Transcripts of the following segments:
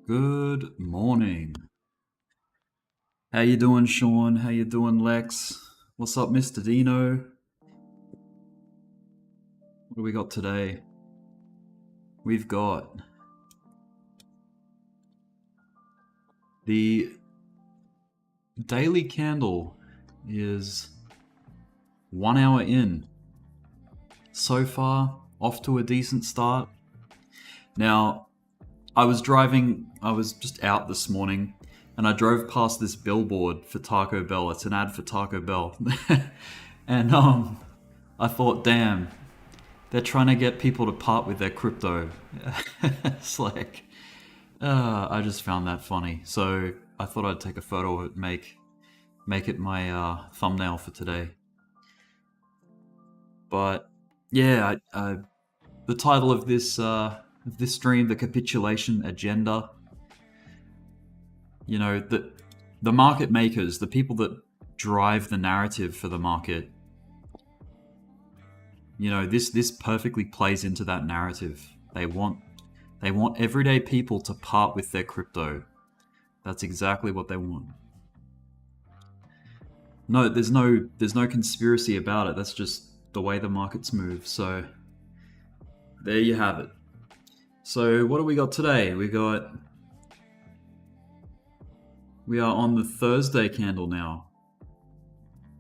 Good morning. How you doing, Sean? How you doing, Lex? What's up, Mr. Dino? What do we got today? We've got the daily candle is 1 hour in. So far, off to a decent start. Now, I was just out this morning, and I drove past this billboard for Taco Bell. It's an ad for Taco Bell. And I thought, damn, they're trying to get people to part with their crypto. It's like, I just found that funny. So I thought I'd take a photo of it, make it my thumbnail for today. But yeah, the title of this stream, the Capitulation Agenda. You know, the market makers, the people that drive the narrative for the market, you know, this perfectly plays into that narrative. They want everyday people to part with their crypto. That's exactly what they want. No, there's no conspiracy about it. That's just the way the markets move. So there you have it. So what do we got today? We are on the Thursday candle now.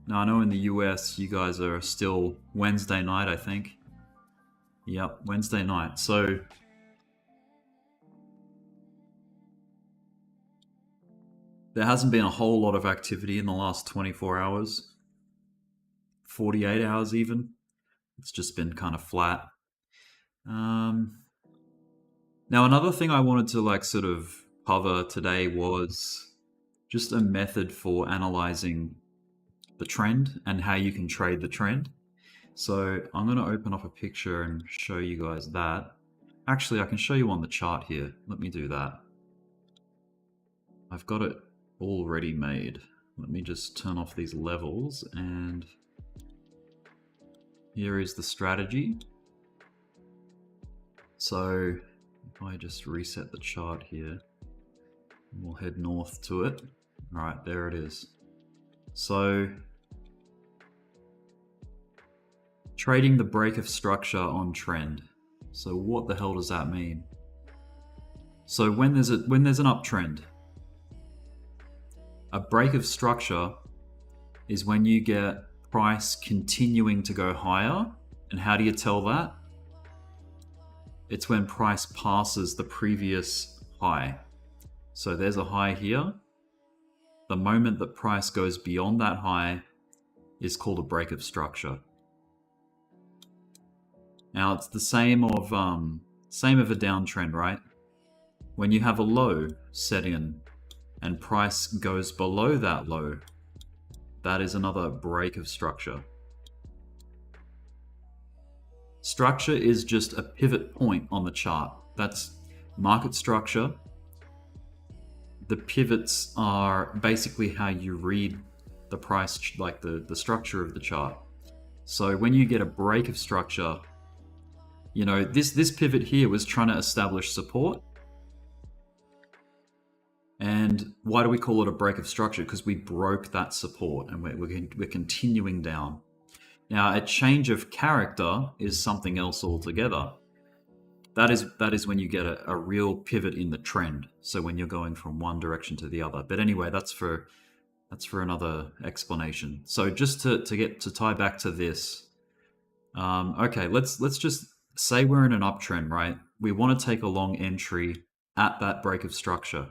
Now I know in the US you guys are still Wednesday night, I think. Yep, Wednesday night. So there hasn't been a whole lot of activity in the last 24 hours, 48 hours even. It's just been kind of flat. Now another thing I wanted to like sort of cover today was just a method for analyzing the trend and how you can trade the trend. So I'm going to open up a picture and show you guys that. Actually, I can show you on the chart here. Let me do that. I've got it already made. Let me just turn off these levels, and here is the strategy. So if I just reset the chart here, we'll head north to it. All right, there it is. So trading the break of structure on trend. So what the hell does that mean? So when there's an uptrend, a break of structure is when you get price continuing to go higher. And how do you tell that? It's when price passes the previous high. So there's a high here. The moment that price goes beyond that high is called a break of structure. Now it's the same of a downtrend, right? When you have a low set in and price goes below that low, that is another break of structure. Structure is just a pivot point on the chart. That's market structure. The pivots are basically how you read the price, like the structure of the chart. So when you get a break of structure, you know, this pivot here was trying to establish support. And why do we call it a break of structure? Because we broke that support and we're continuing down. Now, a change of character is something else altogether. That is when you get a real pivot in the trend. So when you're going from one direction to the other. But anyway, that's for another explanation. So just to tie back to this. Okay, let's just say we're in an uptrend, right? We want to take a long entry at that break of structure.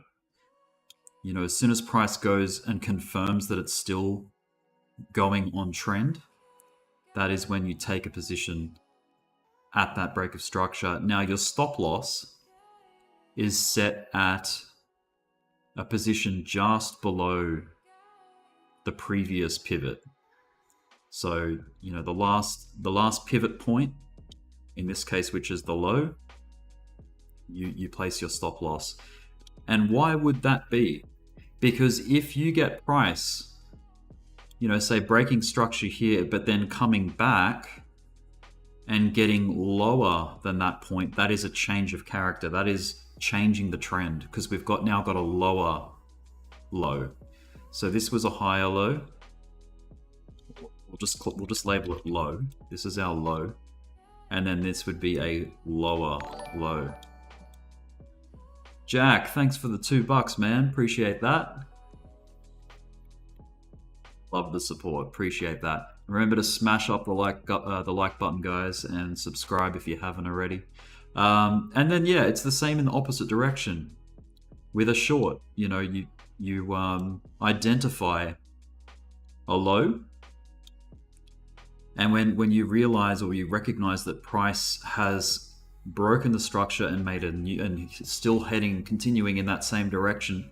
You know, as soon as price goes and confirms that it's still going on trend, that is when you take a position at that break of structure. Now your stop loss is set at a position just below the previous pivot. So, you know, the last pivot point, in this case, which is the low, you place your stop loss. And why would that be? Because if you get price, you know, say breaking structure here, but then coming back and getting lower than that point, that is a change of character. That is changing the trend, because we've now got a lower low. So this was a higher low. We'll just label it low. This is our low. And then this would be a lower low. Jack, thanks for the $2, man. Appreciate that. Love the support. Appreciate that. Remember to smash up the like button, guys, and subscribe if you haven't already. And then yeah, it's the same in the opposite direction. With a short, you know, you identify a low, and when you realize or you recognize that price has broken the structure and made a new, and still continuing in that same direction,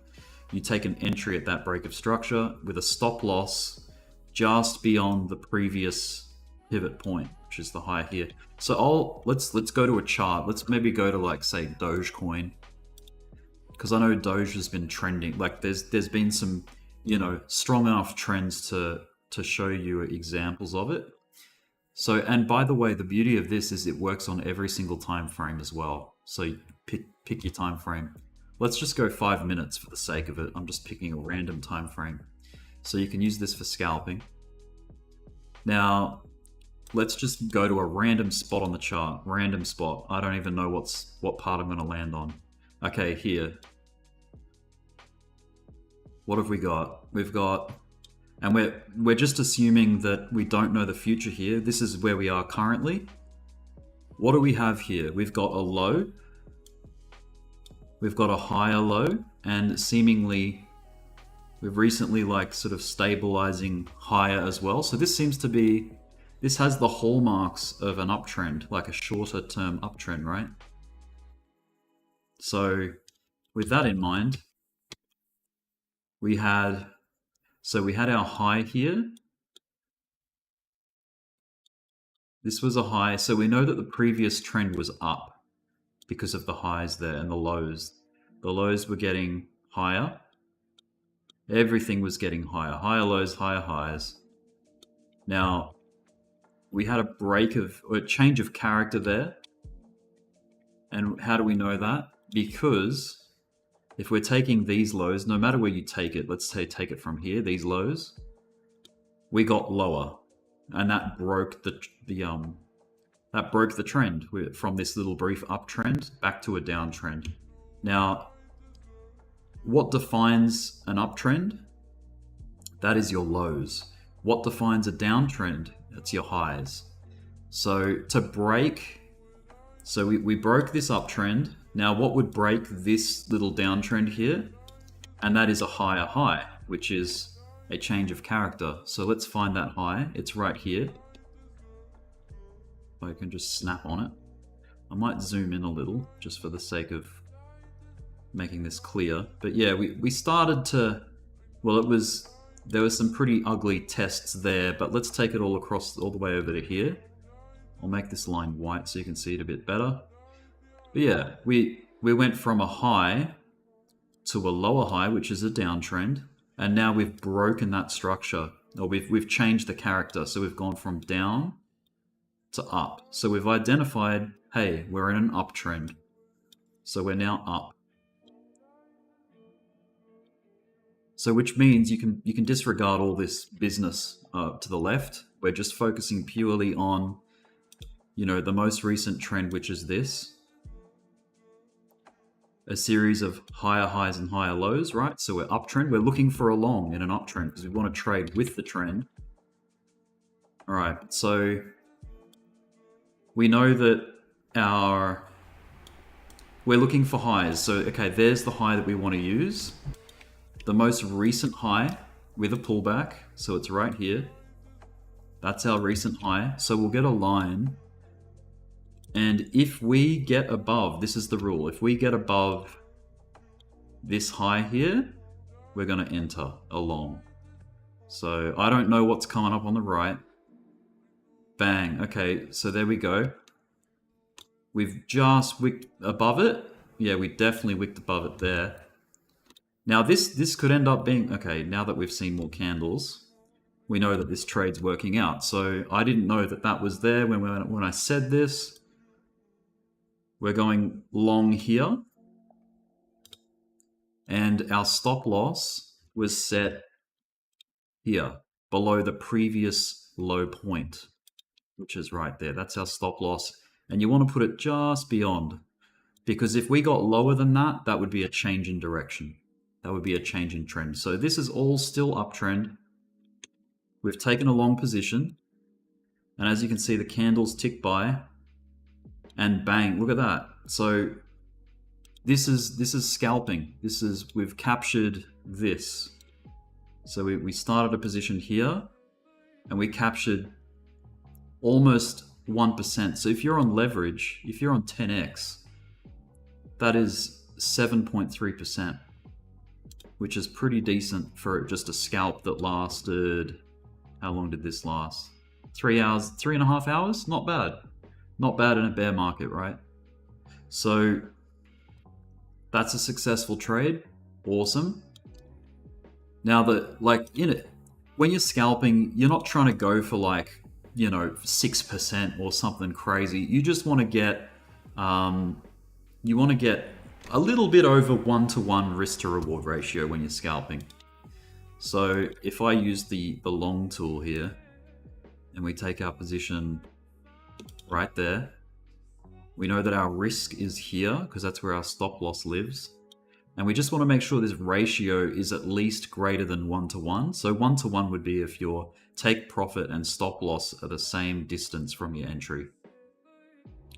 you take an entry at that break of structure with a stop loss just beyond the previous pivot point, which is the high here. So let's go to a chart. Let's maybe go to, like, say, Dogecoin, because I know Doge has been trending. Like there's been some, you know, strong enough trends to show you examples of it. So, and by the way, the beauty of this is it works on every single time frame as well. So you pick your time frame. Let's just go 5 minutes for the sake of it. I'm just picking a random time frame. So you can use this for scalping. Now, let's just go to a random spot on the chart. Random spot. I don't even know what part I'm going to land on. Okay, here. What have we got? We've got And we're just assuming that we don't know the future here. This is where we are currently. What do we have here? We've got a low, we've got a higher low, and seemingly we've recently like sort of stabilizing higher as well. So this seems to be, this has the hallmarks of an uptrend, like a shorter term uptrend, right? So with that in mind, we had our high here. This was a high, so we know that the previous trend was up because of the highs there and the lows. The lows were getting higher. Everything was getting higher. Higher lows, higher highs. Now, we had a change of character there. And how do we know that? Because if we're taking these lows, no matter where you take it, let's say take it from here, these lows, we got lower. And that broke the trend from this little brief uptrend back to a downtrend. Now, what defines an uptrend? That is your lows. What defines a downtrend? That's your highs. So to break, so we broke this uptrend. Now what would break this little downtrend here? And that is a higher high, which is a change of character. So let's find that high. It's right here. If I can just snap on it. I might zoom in a little just for the sake of making this clear. But yeah, we started to, well, there were some pretty ugly tests there, but let's take it all the way over to here. I'll make this line white so you can see it a bit better. But yeah, we went from a high to a lower high, which is a downtrend. And now we've broken that structure, or we've changed the character. So we've gone from down to up. So we've identified, hey, we're in an uptrend. So we're now up. So which means you can disregard all this business to the left. We're just focusing purely on, the most recent trend, which is this. A series of higher highs and higher lows, right? So we're uptrend. We're looking for a long in an uptrend because we want to trade with the trend. All right, so we know that we're looking for highs. So, okay, there's the high that we want to use. The most recent high with a pullback. So it's right here. That's our recent high. So we'll get a line. And if we get above, this is the rule, if we get above this high here, we're going to enter a long. So I don't know what's coming up on the right. Bang. Okay, so there we go. We've just wicked above it. Yeah, we definitely wicked above it there. Now this could end up being, okay, now that we've seen more candles, we know that this trade's working out. So I didn't know that was there when I said this. We're going long here. And our stop loss was set here, below the previous low point, which is right there. That's our stop loss. And you want to put it just beyond. Because if we got lower than that, that would be a change in direction. That would be a change in trend. So this is all still uptrend. We've taken a long position. And as you can see, the candles tick by. And bang, look at that. So this is scalping. We've captured this. So we started a position here and we captured almost 1%. So if you're on leverage, if you're on 10x, that is 7.3%, which is pretty decent for just a scalp that lasted, how long did this last? 3 hours, 3.5 hours? Not bad. Not bad in a bear market, right? So that's a successful trade. Awesome. Now when you're scalping, you're not trying to go for 6% or something crazy. You just want to get a little bit over 1-to-1 risk to reward ratio when you're scalping. So if I use the long tool here and we take our position right there, we know that our risk is here because that's where our stop loss lives. And we just want to make sure this ratio is at least greater than 1-to-1. So 1-to-1 would be if your take profit and stop loss are the same distance from your entry.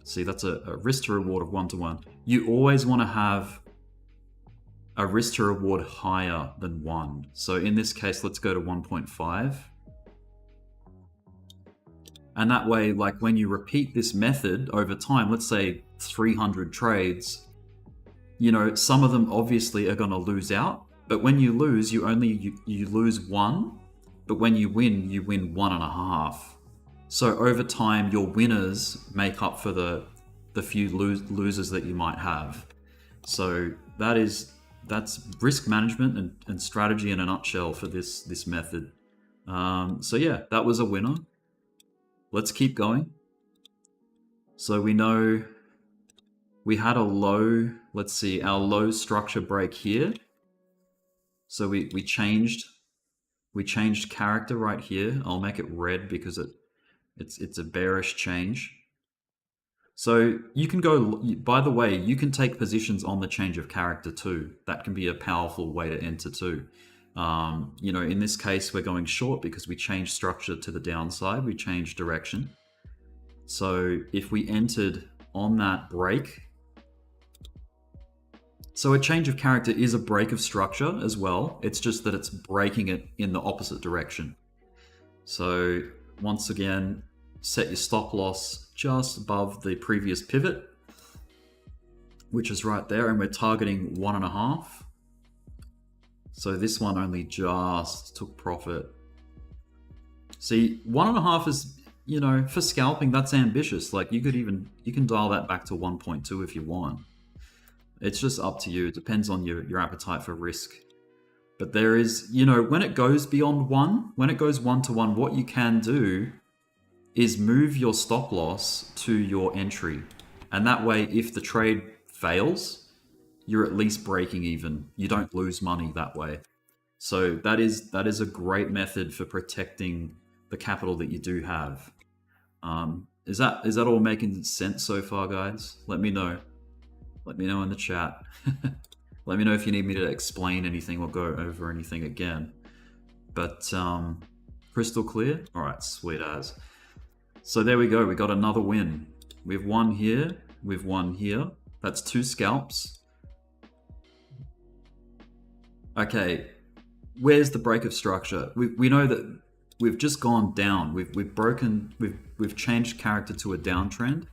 See, that's a risk to reward of 1-to-1. You always want to have a risk to reward higher than 1. So in this case, let's go to 1.5. And that way, like when you repeat this method over time, let's say 300 trades, you know, some of them obviously are going to lose out, but when you lose, you lose 1, but when you win 1.5. So over time, your winners make up for the few losers that you might have. So that's risk management and strategy in a nutshell for this method. So yeah, that was a winner. Let's keep going. So we know we had a low, let's see, our low structure break here. So we changed character right here. I'll make it red because it's a bearish change. So you can go, by the way, you can take positions on the change of character too. That can be a powerful way to enter too. You know, in this case, we're going short because we changed structure to the downside. We changed direction. So if we entered on that break, so a change of character is a break of structure as well. It's just that it's breaking it in the opposite direction. So once again, set your stop loss just above the previous pivot, which is right there, and we're targeting 1.5. So this one only just took profit. See, 1.5 is, you know, for scalping, that's ambitious. Like you can dial that back to 1.2 if you want. It's just up to you. It depends on your appetite for risk. But there is, you know, when it goes beyond 1, when it goes 1-to-1, what you can do is move your stop loss to your entry. And that way, if the trade fails, you're at least breaking even. You don't lose money that way. So that is a great method for protecting the capital that you do have. Is that all making sense so far, guys? Let me know. Let me know in the chat. Let me know if you need me to explain anything or go over anything again. But crystal clear? All right, sweet as. So there we go. We got another win. We've won here. We've won here. That's 2 scalps. Okay, where's the break of structure? We know that we've just gone down. We've changed character to a downtrend.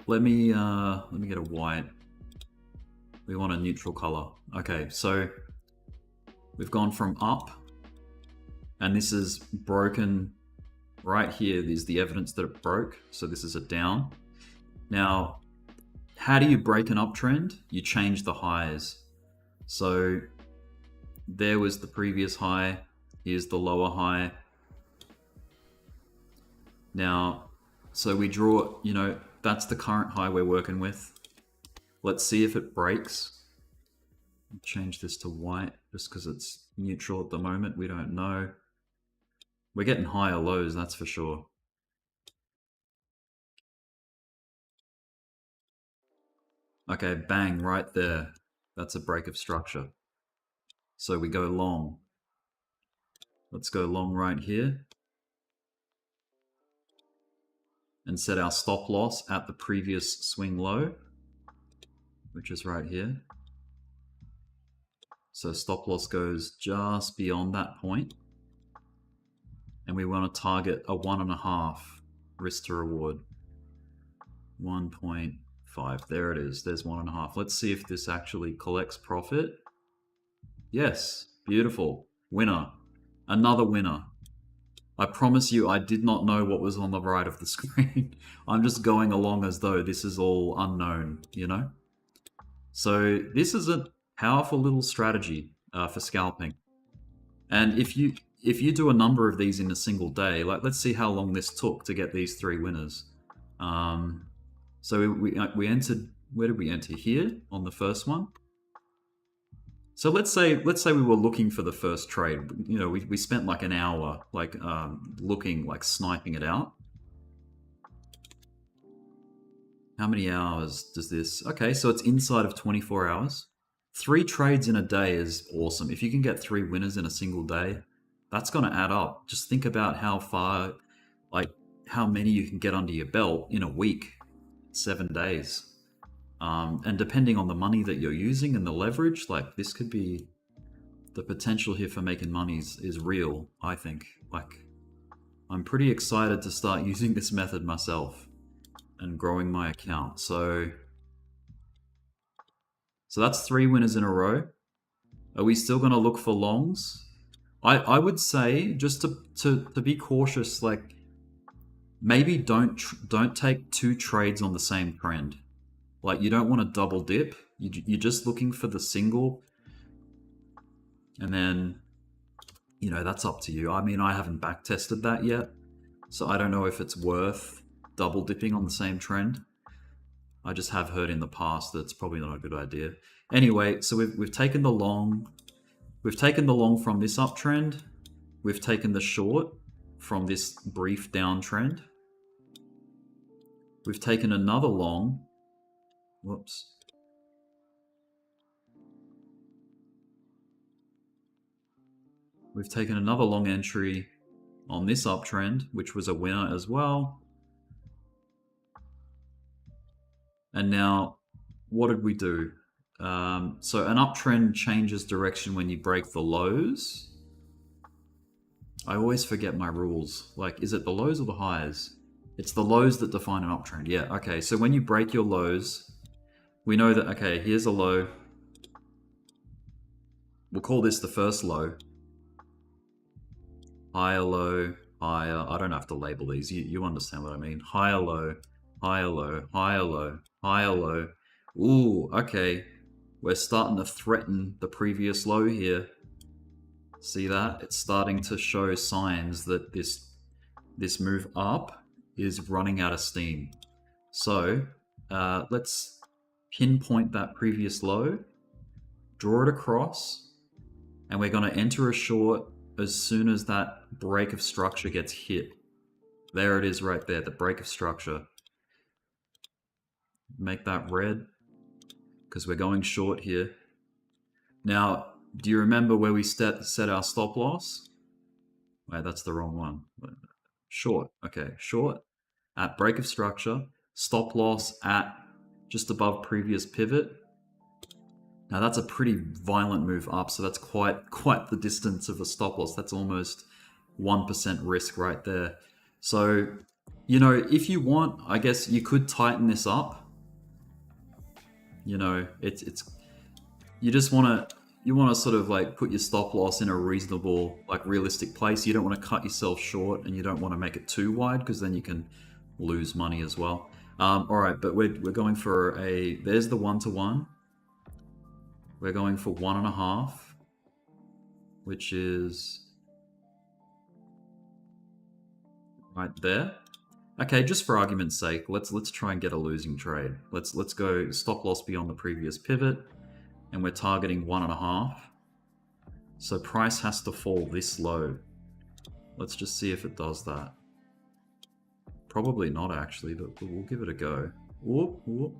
Let me get a white. We want a neutral color. Okay, so we've gone from up, and this is broken right here. There's the evidence that it broke. So this is a down. Now, how do you break an uptrend? You change the highs. So there was the previous high. Here's the lower high. Now, so we draw, you know, that's the current high we're working with. Let's see if it breaks. I'll change this to white just because it's neutral at the moment. We don't know. We're getting higher lows, that's for sure. Okay, bang, right there. That's a break of structure. So we go long. Let's go long right here. And set our stop loss at the previous swing low, which is right here. So stop loss goes just beyond that point. And we want to target a 1.5 risk to reward. 1.5, there it is, there's 1.5. Let's see if this actually collects profit. Yes, beautiful, winner, another winner. I promise you, I did not know what was on the right of the screen. I'm just going along as though this is all unknown, you know? So this is a powerful little strategy for scalping. And if you do a number of these in a single day, like let's see how long this took to get these 3 winners. So we entered, where did we enter? Here on the first one. So let's say we were looking for the first trade. You know, we spent like an hour, like looking, like sniping it out. How many hours does this? Okay, so it's inside of 24 hours. 3 trades in a day is awesome. If you can get 3 winners in a single day, that's going to add up. Just think about how far, like how many you can get under your belt in a week, 7 days. And depending on the money that you're using and the leverage, like this could be, the potential here for making money is real, I think. Like, I'm pretty excited to start using this method myself and growing my account. So that's 3 winners in a row. Are we still going to look for longs? I would say, just to be cautious, like maybe don't take 2 trades on the same trend. Like, you don't want to double dip. You're just looking for the single, and then, you know, that's up to you. I mean, I haven't back tested that yet, so I don't know if it's worth double dipping on the same trend. I just have heard in the past that it's probably not a good idea. Anyway, so we've taken the long. We've taken the long from this uptrend. We've taken the short from this brief downtrend. We've taken another long. Whoops. We've taken another long entry on this uptrend, which was a winner as well. And now, what did we do? So an uptrend changes direction when you break the lows. I always forget my rules. Like, is it the lows or the highs? It's the lows that define an uptrend. Yeah, okay. So when you break your lows, we know that, okay, here's a low. We'll call this the first low. Higher low, higher. I don't have to label these. You understand what I mean. Higher low, higher low, higher low, higher low. Ooh, okay. We're starting to threaten the previous low here. See that? It's starting to show signs that this move up is running out of steam. So let's pinpoint that previous low, draw it across, and we're going to enter a short as soon as that break of structure gets hit. There it is right there, the break of structure. Make that red, because we're going short here. Now, do you remember where we set our stop loss? Wait, that's the wrong one. Short, okay, short at break of structure, stop loss at just above previous pivot. Now that's a pretty violent move up, so that's quite the distance of a stop loss. That's almost 1% risk right there. So, you know, if you want, I guess you could tighten this up. You know, it's you just want to sort of like put your stop loss in a reasonable, like realistic place. You don't want to cut yourself short, and you don't want to make it too wide, because then you can lose money as well. All right, but we're going for there's the 1-to-1. We're going for 1.5, which is right there. Okay, just for argument's sake, let's try and get a losing trade. Let's go stop loss beyond the previous pivot, and we're targeting 1.5. So price has to fall this low. Let's just see if it does that. Probably not actually, but we'll give it a go. Whoop, whoop.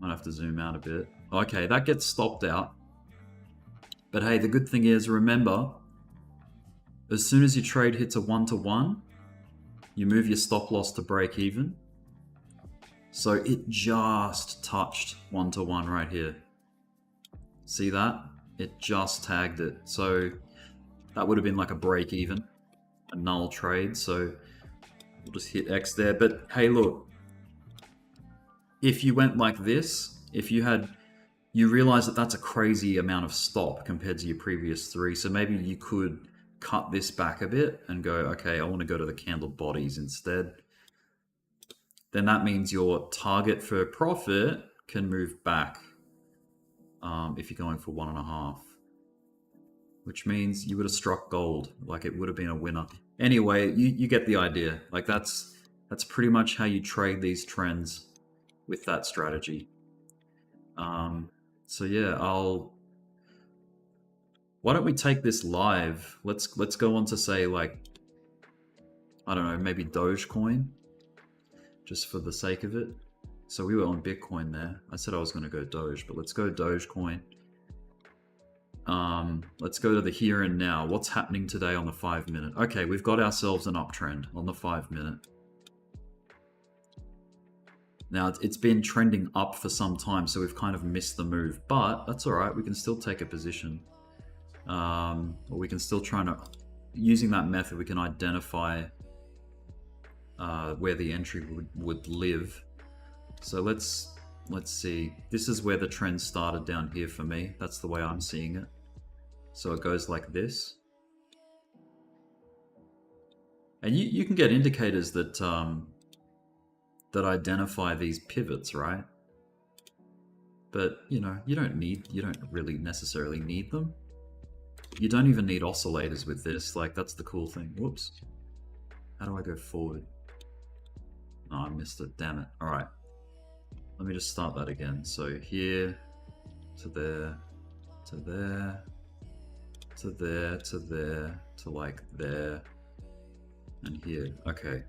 Might have to zoom out a bit. Okay, that gets stopped out. But hey, the good thing is, remember, as soon as your trade hits a 1-to-1, you move your stop loss to break even. So it just touched 1-to-1 right here. See that? It just tagged it. So that would have been like a break even, a null trade. So we'll just hit X there. But hey, look, if you went like this, if you realize that that's a crazy amount of stop compared to your previous 3. So maybe you could cut this back a bit and go, okay, I want to go to the candle bodies instead. Then that means your target for profit can move back if you're going for 1.5, which means you would have struck gold. Like, it would have been a winner. Anyway, you get the idea. Like, that's pretty much how you trade these trends with that strategy. So yeah, why don't we take this live? Let's go on to, say, like, I don't know, maybe Dogecoin. just for the sake of it. So we were on Bitcoin there. I said I was going to go Doge, but let's go Dogecoin. Let's go to the here and now. What's happening today on the 5 minute? Okay, we've got ourselves an uptrend on the 5 minute. Now, it's been trending up for some time, so we've kind of missed the move, but that's all right. We can still take a position. Or we can still try to, using that method, we can identify where the entry would live. So let's see. This is where the trend started down here for me. That's the way I'm seeing it. So it goes like this. And you can get indicators that that identify these pivots, right? But you know, you don't really necessarily need them. You don't even need oscillators with this. Like, that's the cool thing. Whoops. How do I go forward? Oh, I missed it. Damn it. All right. Let me just start that again. So here to there, to there, to there, to there, to like there, and here. Okay.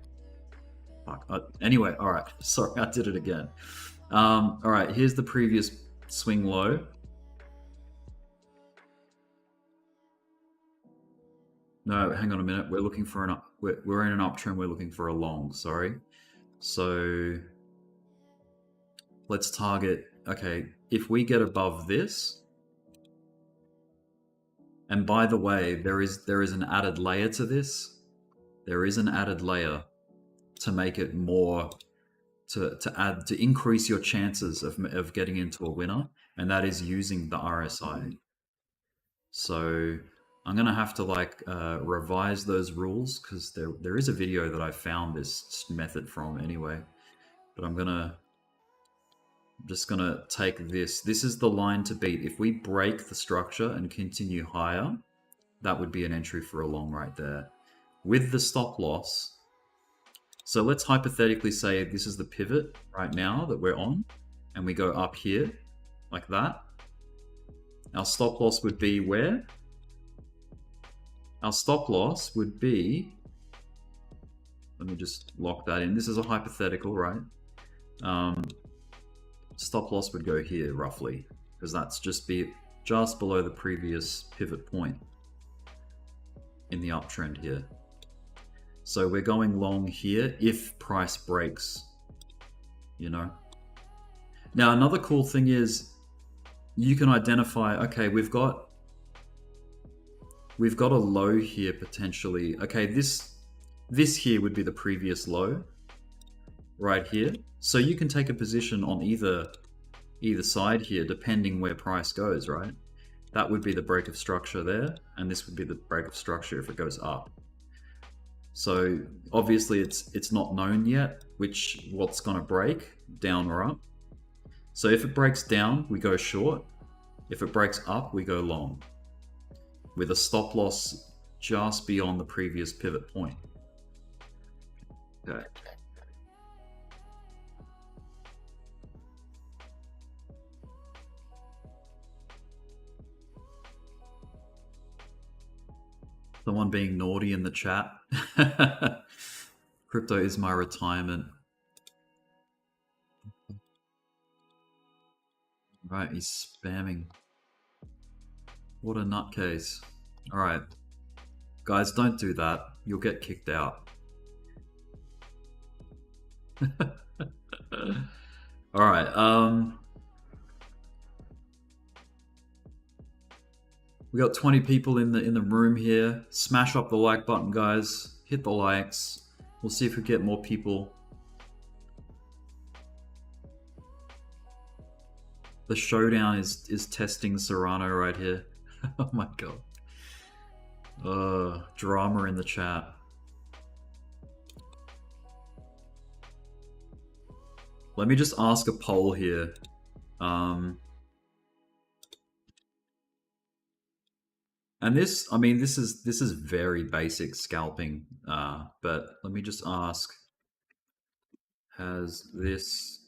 Fuck. Anyway, all right. Sorry, I did it again. All right. Here's the previous swing low. No, hang on a minute. We're looking for an we're in an uptrend. We're looking for a long. Sorry. So let's target. Okay, if we get above this, and by the way, there is an added layer to this. There is an added layer to make it more to increase your chances of getting into a winner, and that is using the RSI. So I'm gonna have to like revise those rules, because there is a video that I found this method from anyway. But I'm just gonna take this. This is the line to beat. If we break the structure and continue higher, that would be an entry for a long right there, with the stop loss. So let's hypothetically say this is the pivot right now that we're on, and we go up here like that. Our stop loss would be where? Our stop loss would be, let me just lock that in. This is a hypothetical, right? Stop loss would go here roughly, because that's just below the previous pivot point in the uptrend here. So we're going long here if price breaks, you know. Now another cool thing is you can identify, okay, we've got a low here potentially. Okay, this here would be the previous low right here. So you can take a position on either side here, depending where price goes, right? That would be the break of structure there, and this would be the break of structure if it goes up. So obviously it's not known yet what's gonna break, down or up. So if it breaks down, we go short. If it breaks up, we go long, with a stop loss just beyond the previous pivot point. Okay. Someone being naughty in the chat. Crypto is my retirement. Right, he's spamming. What a nutcase. Alright. Guys, don't do that. You'll get kicked out. Alright, we got 20 people in the room here. Smash up the like button, guys. Hit the likes. We'll see if we get more people. The showdown is testing Serrano right here. Oh my god. Drama in the chat. Let me just ask a poll here. And this, I mean, this is very basic scalping, but let me just ask, has this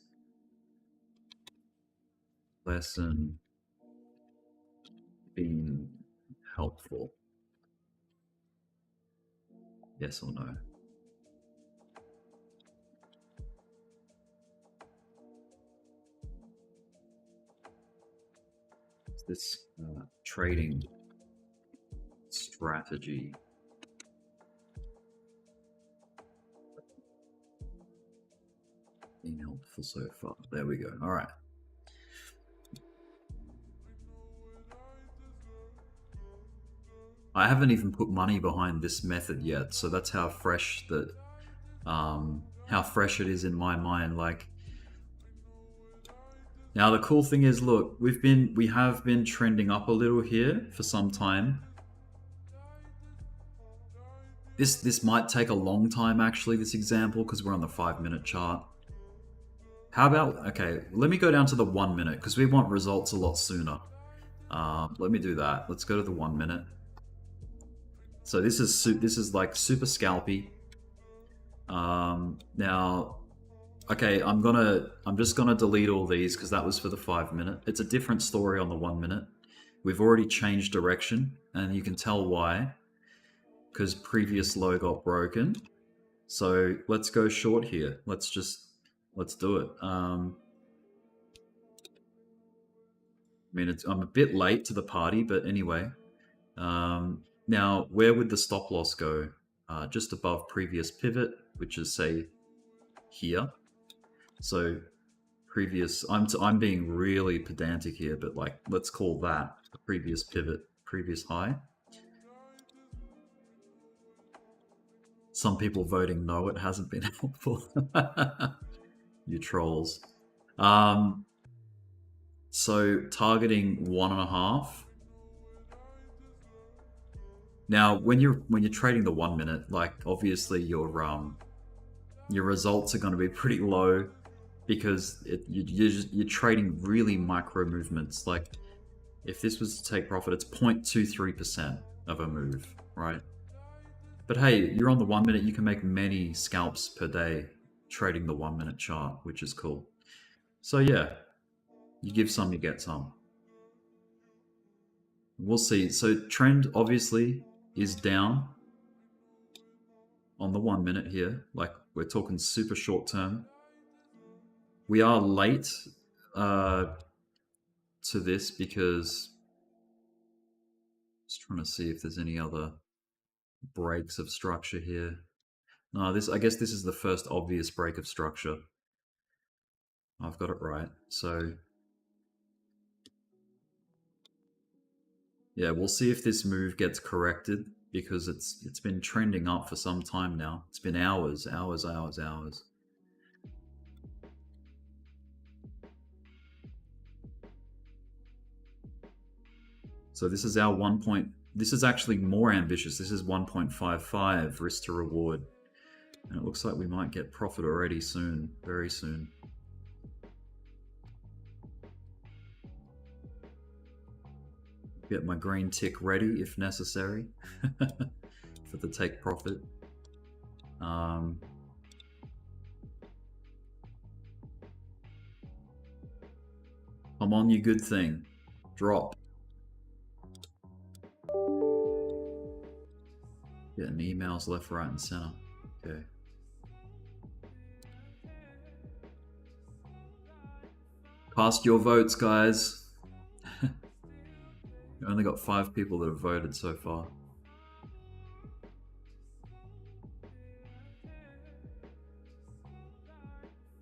lesson been helpful? Yes or no? this trading strategy been helpful so far? There we go. All right. I haven't even put money behind this method yet, so that's how fresh that how fresh it is in my mind. Like, now the cool thing is, look, we have been trending up a little here for some time. This might take a long time actually, this example, because we're on the 5-minute chart. How about, okay, let me go down to the 1 minute because we want results a lot sooner. Let me do that. Let's go to the 1 minute. So this is like super scalpy. Now, okay, I'm just gonna delete all these because that was for the 5 minute. It's a different story on the 1 minute. We've already changed direction, and you can tell why. Because previous low got broken. So let's go short here. Let's do it. I mean, I'm a bit late to the party, but anyway. Now, where would the stop loss go? Just above previous pivot, which is, say, here. So previous, I'm being really pedantic here, but like, let's call that the previous pivot, previous high. Some people voting no, it hasn't been helpful. You trolls. So targeting 1.5. Now, when you're trading the 1 minute, like obviously your results are going to be pretty low because you're trading really micro movements. Like if this was to take profit, it's 0.23% of a move, right? But hey, you're on the 1 minute, you can make many scalps per day trading the 1 minute chart, which is cool. So yeah, you give some, you get some. We'll see. So trend obviously is down on the 1 minute here. Like we're talking super short term. We are late to this because just trying to see if there's any other breaks of structure here. No, I guess this is the first obvious break of structure. I've got it right. So yeah, we'll see if this move gets corrected because it's been trending up for some time now. It's been hours. So this is our this is actually more ambitious. This is 1.55 risk to reward. And it looks like we might get profit already soon, very soon. Get my green tick ready if necessary for the take profit. Come on, you good thing. Drop. Getting emails left, right, and center. Okay. Cast your votes, guys. We only got 5 people that have voted so far.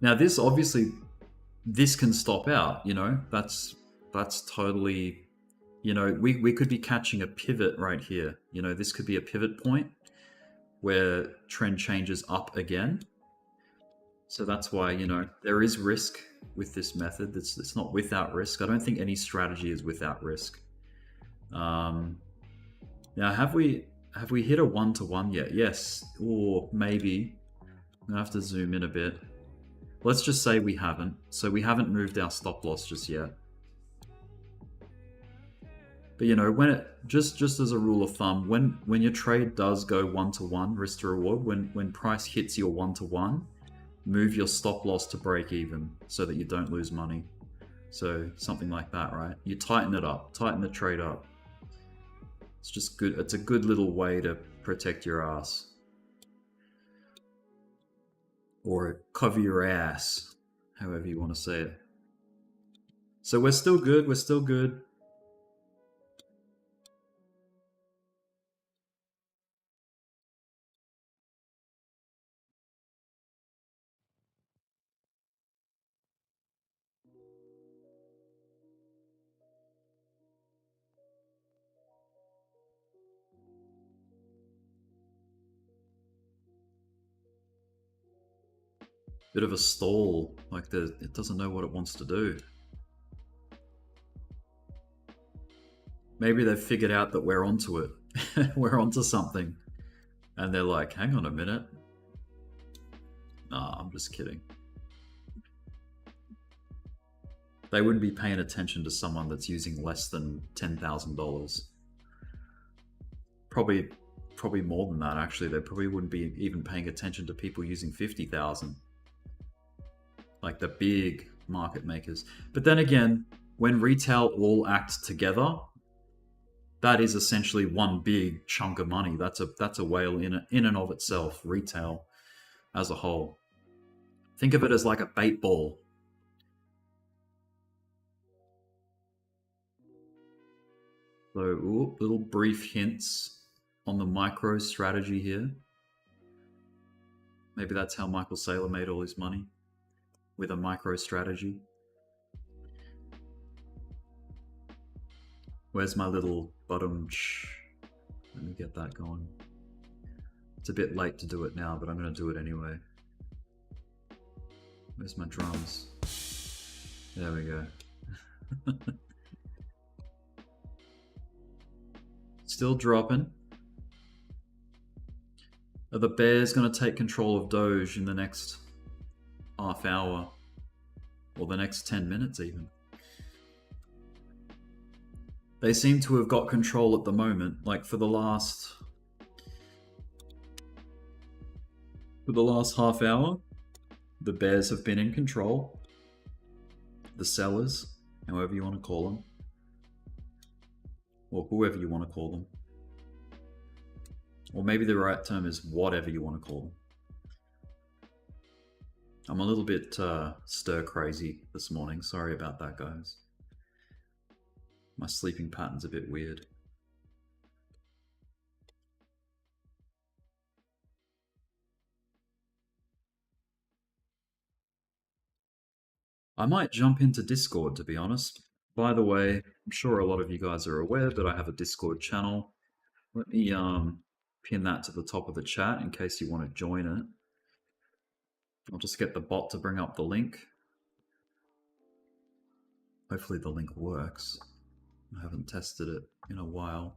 Now this obviously, this can stop out, you know, that's totally, you know, we could be catching a pivot right here. You know, this could be a pivot point where trend changes up again. So that's why, you know, there is risk with this method. It's not without risk. I don't think any strategy is without risk. Now, have we hit a 1-to-1 yet? Yes, or maybe. I'm gonna have to zoom in a bit. Let's just say we haven't. So we haven't moved our stop loss just yet. But you know, when it just as a rule of thumb, when your trade does go 1-to-1 risk to reward, when price hits your 1-to-1, move your stop loss to break even so that you don't lose money. So something like that, right? You tighten it up, tighten the trade up. It's just good. It's a good little way to protect your ass. Or cover your ass, however you want to say it. So we're still good. We're still good. bit of a stall, like it doesn't know what it wants to do. Maybe they've figured out that we're onto it. We're onto something. And they're like, hang on a minute. Nah, I'm just kidding. They wouldn't be paying attention to someone that's using less than $10,000. Probably more than that, actually. They probably wouldn't be even paying attention to people using 50,000. Like the big market makers. But then again, when retail all act together, that is essentially one big chunk of money. That's a whale in and of itself, retail as a whole. Think of it as like a bait ball. So, little brief hints on the micro strategy here. Maybe that's how Michael Saylor made all his money, with a micro strategy. Where's my little bottom? Let me get that going. It's a bit late to do it now, but I'm going to do it anyway. Where's my drums? There we go. Still dropping. Are the bears going to take control of Doge in the next half hour? Or the next 10 minutes even? They seem to have got control at the moment. Like for the last half hour, the bears have been in control. The sellers, however you want to call them. Or whoever you want to call them. Or maybe the right term is whatever you want to call them. I'm a little bit stir crazy this morning. Sorry about that, guys. My sleeping pattern's a bit weird. I might jump into Discord, to be honest. By the way, I'm sure a lot of you guys are aware that I have a Discord channel. Let me pin that to the top of the chat in case you want to join it. I'll just get the bot to bring up the link. Hopefully the link works. I haven't tested it in a while.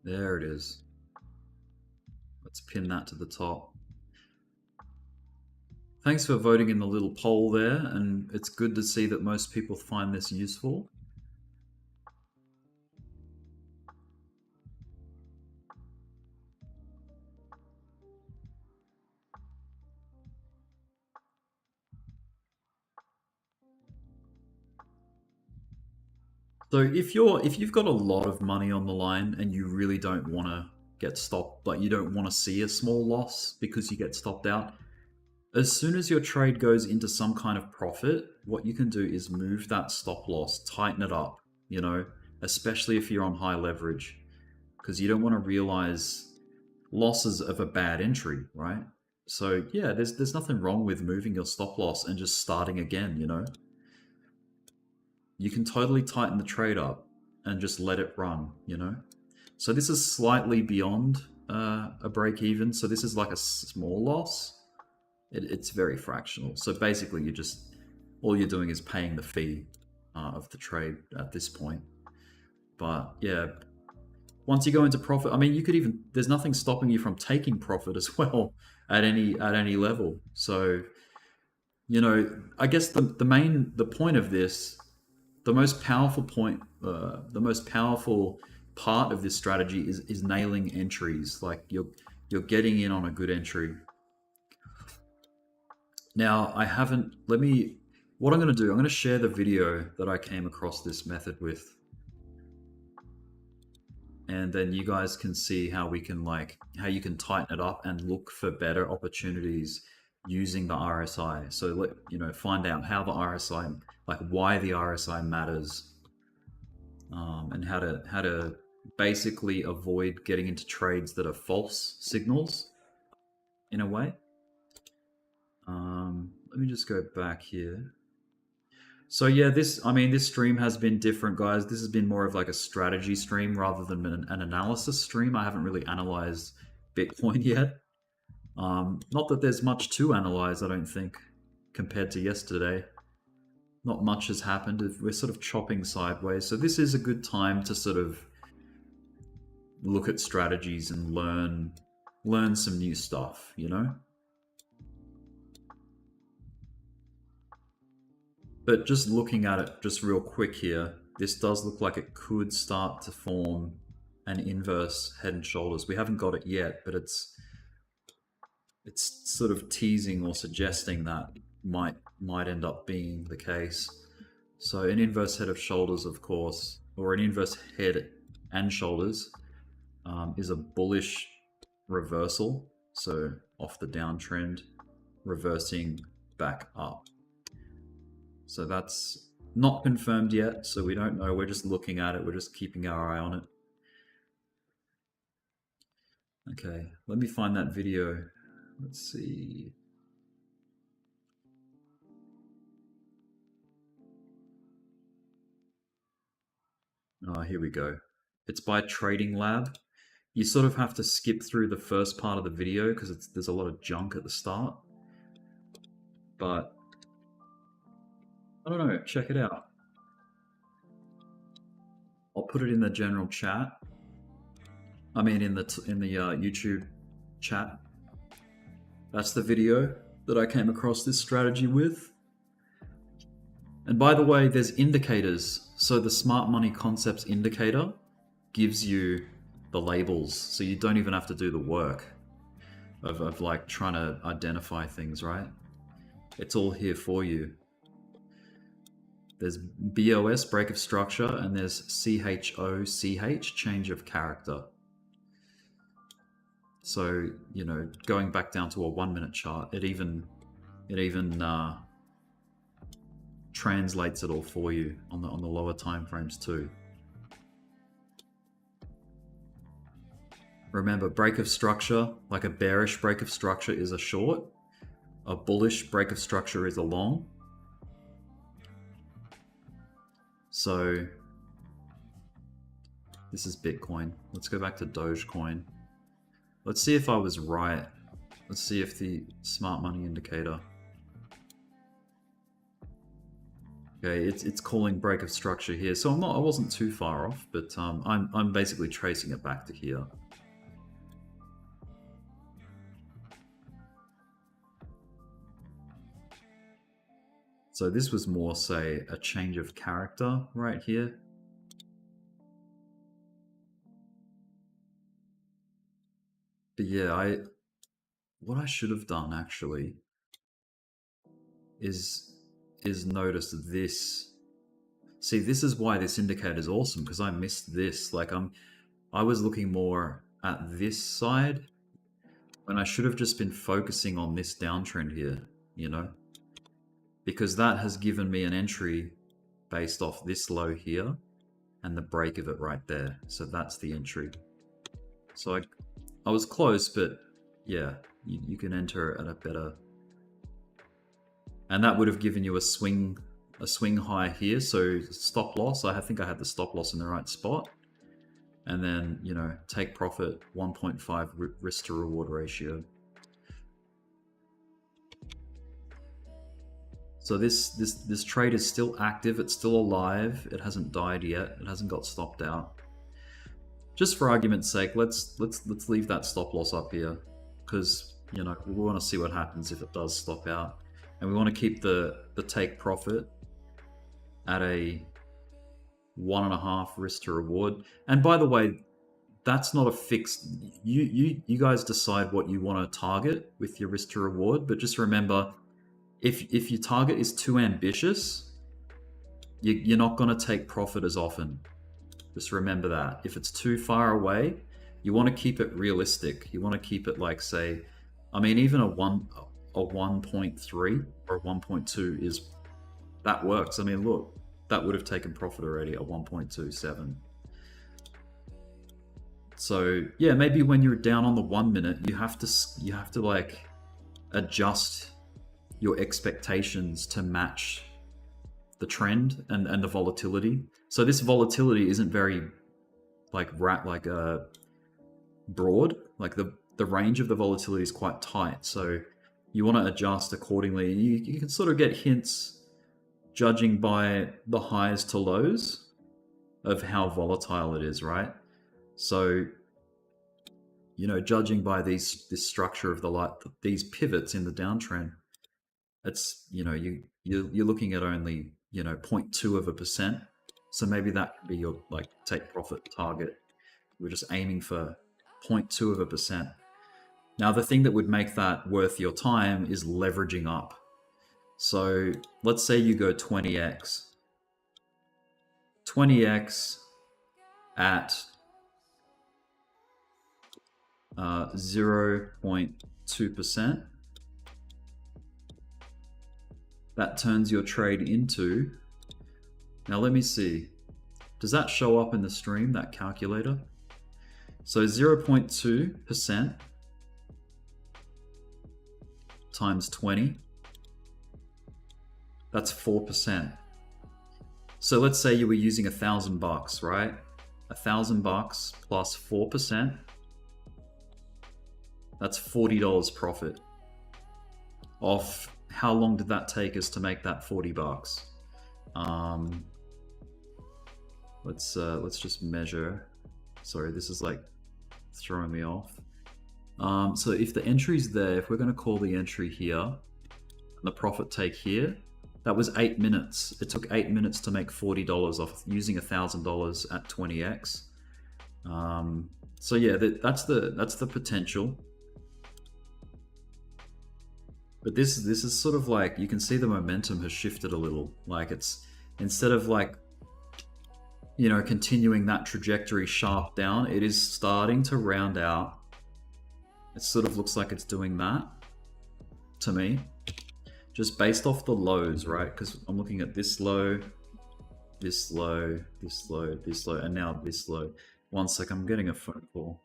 There it is. Let's pin that to the top. Thanks for voting in the little poll there, and it's good to see that most people find this useful. So if you've got a lot of money on the line and you really don't want to get stopped, like you don't want to see a small loss because you get stopped out, as soon as your trade goes into some kind of profit, what you can do is move that stop loss, tighten it up, you know, especially if you're on high leverage, because you don't want to realize losses of a bad entry, right? So yeah, there's nothing wrong with moving your stop loss and just starting again, you know. You can totally tighten the trade up and just let it run, you know. So this is slightly beyond a break even. So this is like a small loss. It's very fractional. So basically all you're doing is paying the fee of the trade at this point. But yeah, once you go into profit, I mean, you could even, there's nothing stopping you from taking profit as well at any level. So, you know, I guess the point of this, the most powerful point, the most powerful part of this strategy is nailing entries. Like you're getting in on a good entry. Now what I'm going to do, I'm going to share the video that I came across this method with. And then you guys can see how you can tighten it up and look for better opportunities using the RSI. So find out how the RSI, like why the RSI matters, and how to basically avoid getting into trades that are false signals in a way. Let me just go back here. So yeah, this stream has been different, guys. This has been more of like a strategy stream rather than an analysis stream. I haven't really analyzed Bitcoin yet. Not that there's much to analyze, I don't think, compared to yesterday. Not much has happened. We're sort of chopping sideways. So this is a good time to sort of look at strategies and learn some new stuff, you know? But just looking at it just real quick here, this does look like it could start to form an inverse head and shoulders. We haven't got it yet, but it's sort of teasing or suggesting that might end up being the case. So an inverse head of shoulders, of course, or an inverse head and shoulders is a bullish reversal. So off the downtrend, reversing back up. So that's not confirmed yet, so we don't know. We're just looking at it. We're just keeping our eye on it. Okay, let me find that video. Let's see. Oh, here we go. It's by Trading Lab. You sort of have to skip through the first part of the video because there's a lot of junk at the start. But I don't know, check it out. I'll put it in the general chat. I mean in the YouTube chat. That's the video that I came across this strategy with. And by the way, there's indicators. So the Smart Money Concepts indicator gives you the labels, so you don't even have to do the work of like trying to identify things, right? It's all here for you. There's BOS, break of structure, and there's CHOCH, change of character. So, you know, going back down to a 1 minute chart, it even translates it all for you on the lower time frames too. Remember, break of structure, like a bearish break of structure is a short, a bullish break of structure is a long. So this is Bitcoin. Let's go back to Dogecoin. Let's see if I was right. Let's see if the Smart Money indicator. Okay, it's calling break of structure here. So I wasn't too far off, but I'm basically tracing it back to here. So this was more, say, a change of character right here. But yeah, what I should have done actually is notice this. See, this is why this indicator is awesome, because I missed this. Like I was looking more at this side when I should have just been focusing on this downtrend here, you know? Because that has given me an entry based off this low here and the break of it right there. So that's the entry. So I was close, but yeah, you can enter at a better... And that would have given you a swing high here. So stop loss, I think I had the stop loss in the right spot. And then, you know, take profit, 1.5 risk to reward ratio. So this trade is still active, it's still alive, it hasn't died yet, it hasn't got stopped out. Just for argument's sake, let's leave that stop loss up here, because you know we want to see what happens if it does stop out, and we want to keep the take profit at a 1.5 risk to reward. And by the way, that's not a fixed. You guys decide what you want to target with your risk to reward, but just remember, if your target is too ambitious, you're not going to take profit as often. Just remember that. If it's too far away, you want to keep it realistic. You want to keep it like, say, I mean, even a 1.3 or a 1.2 that works. I mean, look, that would have taken profit already at 1.27. So yeah, maybe when you're down on the 1 minute, you have to like adjust your expectations to match trend and the volatility. So this volatility isn't very broad. Like the range of the volatility is quite tight. So you want to adjust accordingly. You can sort of get hints judging by the highs to lows of how volatile it is, right? So, judging by this structure of these pivots in the downtrend, it's you're looking at only 0.2%. So maybe that could be your take profit target. We're just aiming for 0.2%. Now, the thing that would make that worth your time is leveraging up. So let's say you go 20x. 20x at 0.2%. That turns your trade into, now let me see, does that show up in the stream, that calculator? So 0.2% times 20, that's 4%. So let's say you were using $1,000, right? $1,000 plus 4%, that's $40 profit. Off, how long did that take us to make that $40? Let's just measure. Sorry, this is throwing me off. So if the entry's there, if we're going to call the entry here, and the profit take here, that was 8 minutes. It took 8 minutes to make $40 off using $1,000 at 20x. So yeah, that's the potential. But this is sort of you can see the momentum has shifted a little. It's instead of continuing that trajectory sharp down, it is starting to round out. It sort of looks like it's doing that to me, just based off the lows, right? Because I'm looking at this low, this low, this low, this low, and now this low. One sec, I'm getting a phone call.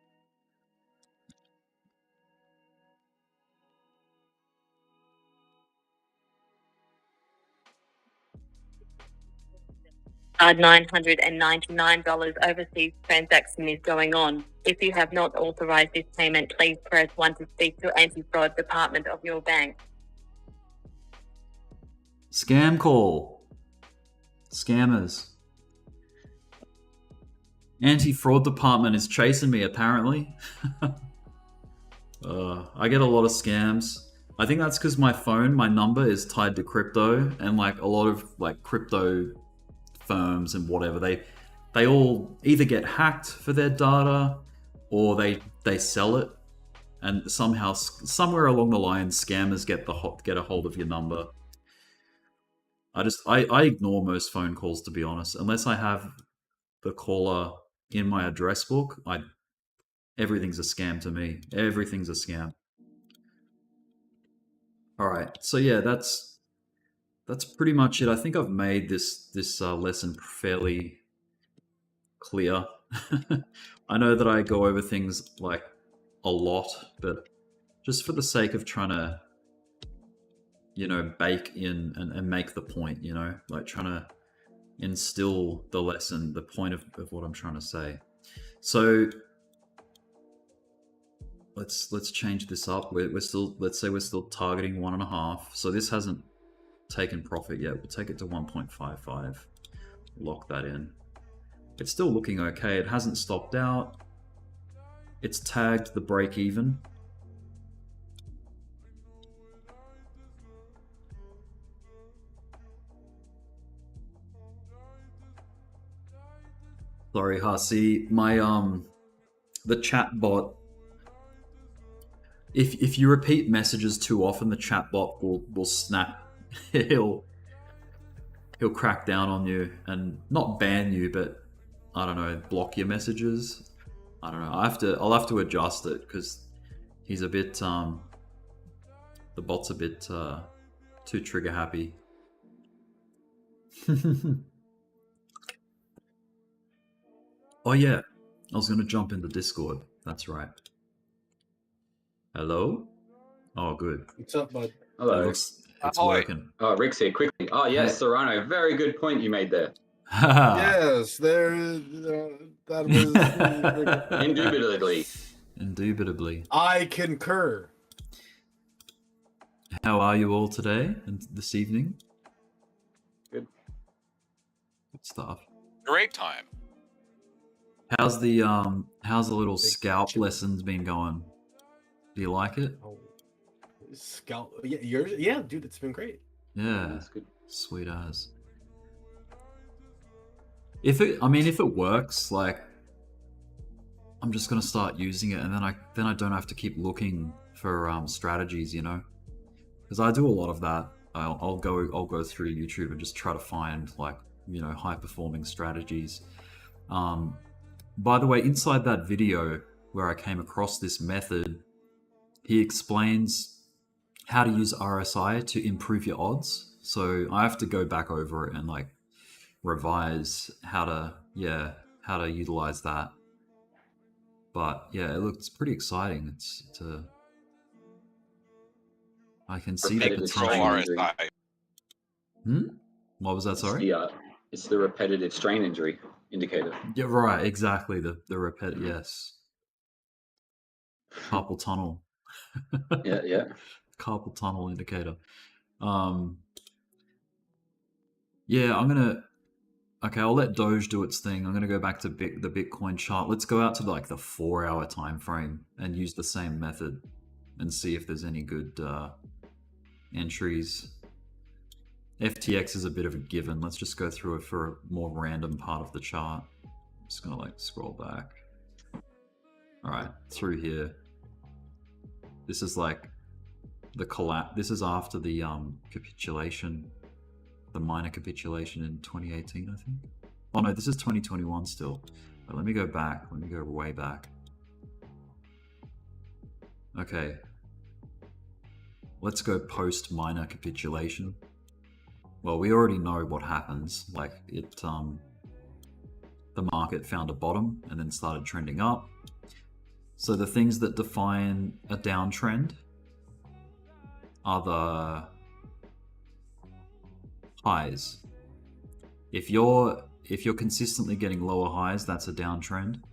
$999 overseas transaction is going on. If you have not authorized this payment, please press 1 to speak to anti-fraud department of your bank. Scam call. Scammers. Anti-fraud department is chasing me, apparently. I get a lot of scams. I think that's because my number is tied to crypto, and a lot of crypto firms and whatever, they all either get hacked for their data or they sell it, and somehow somewhere along the line scammers get a hold of your number. I ignore most phone calls, to be honest, unless I have the caller in my address book. Everything's a scam to me. Everything's a scam. All right, so yeah, that's pretty much it. I think I've made this lesson fairly clear. I know that I go over things a lot, but just for the sake of trying to, bake in and make the point, trying to instill the lesson, the point of what I'm trying to say. So let's change this up. Let's say we're still targeting 1.5. So this hasn't taken profit yet. We'll take it to 1.55. Lock that in. It's still looking okay. It hasn't stopped out. It's tagged the break even. Sorry, Hasi. My the chat bot. If you repeat messages too often, the chat bot will snap. He'll crack down on you and not ban you, but I don't know, block your messages. I don't know. I'll have to adjust it because he's a bit the bot's a bit too trigger happy. Oh yeah, I was gonna jump into Discord. That's right. Hello? Oh, good. What's up, bud? Hello. It's Ahoy. working. Oh, Rick's here quickly. Oh, yes, Serrano. Very good point you made there. Yes, that was. Indubitably. Indubitably. I concur. How are you all today and this evening? Good. Good stuff. Great time. How's the little scalp lessons been going? Do you like it? Oh, Scout. Yeah, yours. Yeah, dude, it's been great. Yeah. That's good. Sweet as. If it works, like, I'm just gonna start using it, and then I don't have to keep looking for strategies, you know, because I do a lot of that. I'll go through YouTube and just try to find, like, you know, high performing strategies. By the way, inside that video where I came across this method, he explains how to use RSI to improve your odds. So I have to go back over it and, like, revise how to utilize that. But yeah, it looks pretty exciting. I can see the Repetitive Pro strain potential. injury. RSI. What was that? Sorry. It's the repetitive strain injury indicator. Yeah, right. Exactly. The yes. Carpal tunnel. Yeah. Carpal tunnel indicator. Yeah, I'll let Doge do its thing. I'm gonna go back to the Bitcoin chart. Let's go out to like the 4-hour time frame and use the same method and see if there's any good entries. FTX is a bit of a given. Let's just go through it for a more random part of the chart. I'm just gonna, like, scroll back. All right, through here. This is like the collapse. This is after the capitulation, the minor capitulation in 2018, I think. Oh no, this is 2021 still. But let me go back. Let me go way back. Okay. Let's go post minor capitulation. Well, we already know what happens. Like, the market found a bottom and then started trending up. So the things that define a downtrend are the highs. If you're consistently getting lower highs, that's a downtrend.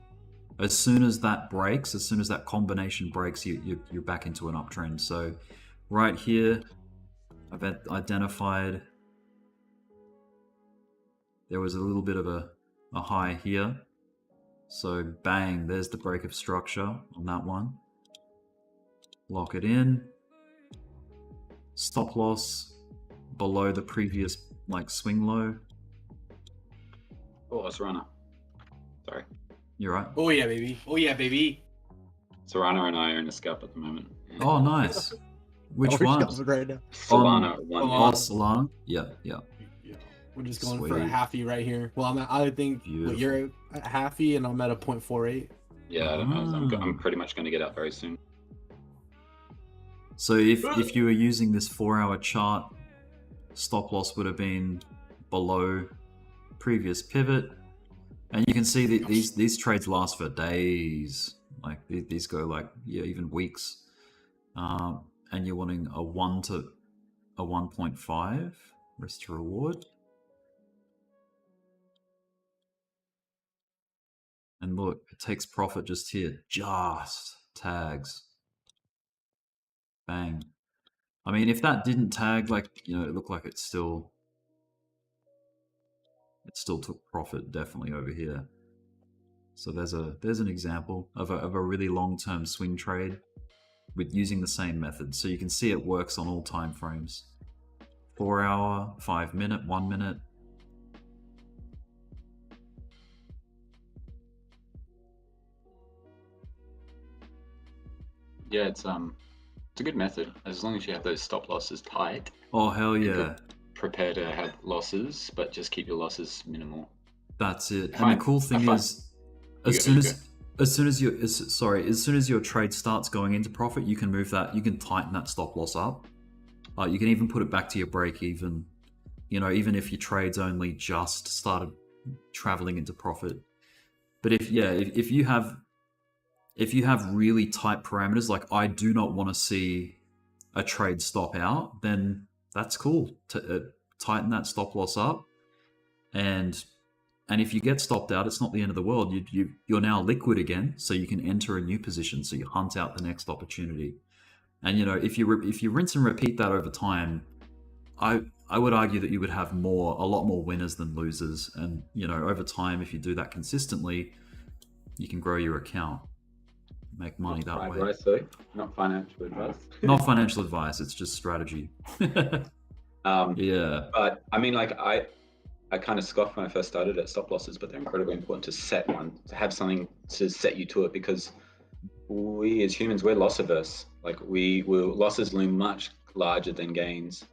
As soon as that breaks, as soon as that combination breaks, you're back into an uptrend. So right here, I've identified there was a little bit of a high here. So bang, there's the break of structure on that one. Lock it in. Stop loss below the previous, like, swing low. Oh, Serrano. Sorry. You're right. Oh yeah, baby. Oh yeah, baby. Serrano and I are in a scalp at the moment. Oh, nice. Which one? Right now. Solana. Oh, Solana? Yeah. Yeah, we're just going Sweet. for a halfie right here. Well, I think you're at halfie and I'm at a 0.48. Yeah, I don't know. I'm pretty much going to get out very soon. So if you were using this 4-hour chart, stop loss would have been below previous pivot, and you can see that these trades last for days. Like, these go, like, yeah, even weeks. And you're wanting a 1 to a 1.5 risk to reward. And look, it takes profit just here. Just tags. Bang. I mean, if that didn't tag, like, you know, it looked like it still took profit definitely over here. So there's an example of a really long-term swing trade with using the same method. So you can see it works on all time frames. 4 hour, 5 minute, 1 minute. Yeah, it's a good method as long as you have those stop losses tight. Oh, hell yeah. Prepare to have losses, but just keep your losses minimal. That's it. And the cool thing is, as soon as your trade starts going into profit, you can move that, you can tighten that stop loss up. You can even put it back to your break even. You know, even if your trade's only just started traveling into profit. But if you have really tight parameters, like I do not want to see a trade stop out, then that's cool. Tighten that stop loss up, and if you get stopped out, it's not the end of the world. You're now liquid again, so you can enter a new position. So you hunt out the next opportunity, and if you rinse and repeat that over time, I would argue that you would have a lot more winners than losers. And over time, if you do that consistently, you can grow your account, make money that way. Advice, though, not financial advice. Not financial advice. It's just strategy. Yeah. But I mean, like I kind of scoffed when I first started at stop losses, but they're incredibly important to set one, to have something to set you to it, because we as humans, we're loss averse. Like losses loom much larger than gains.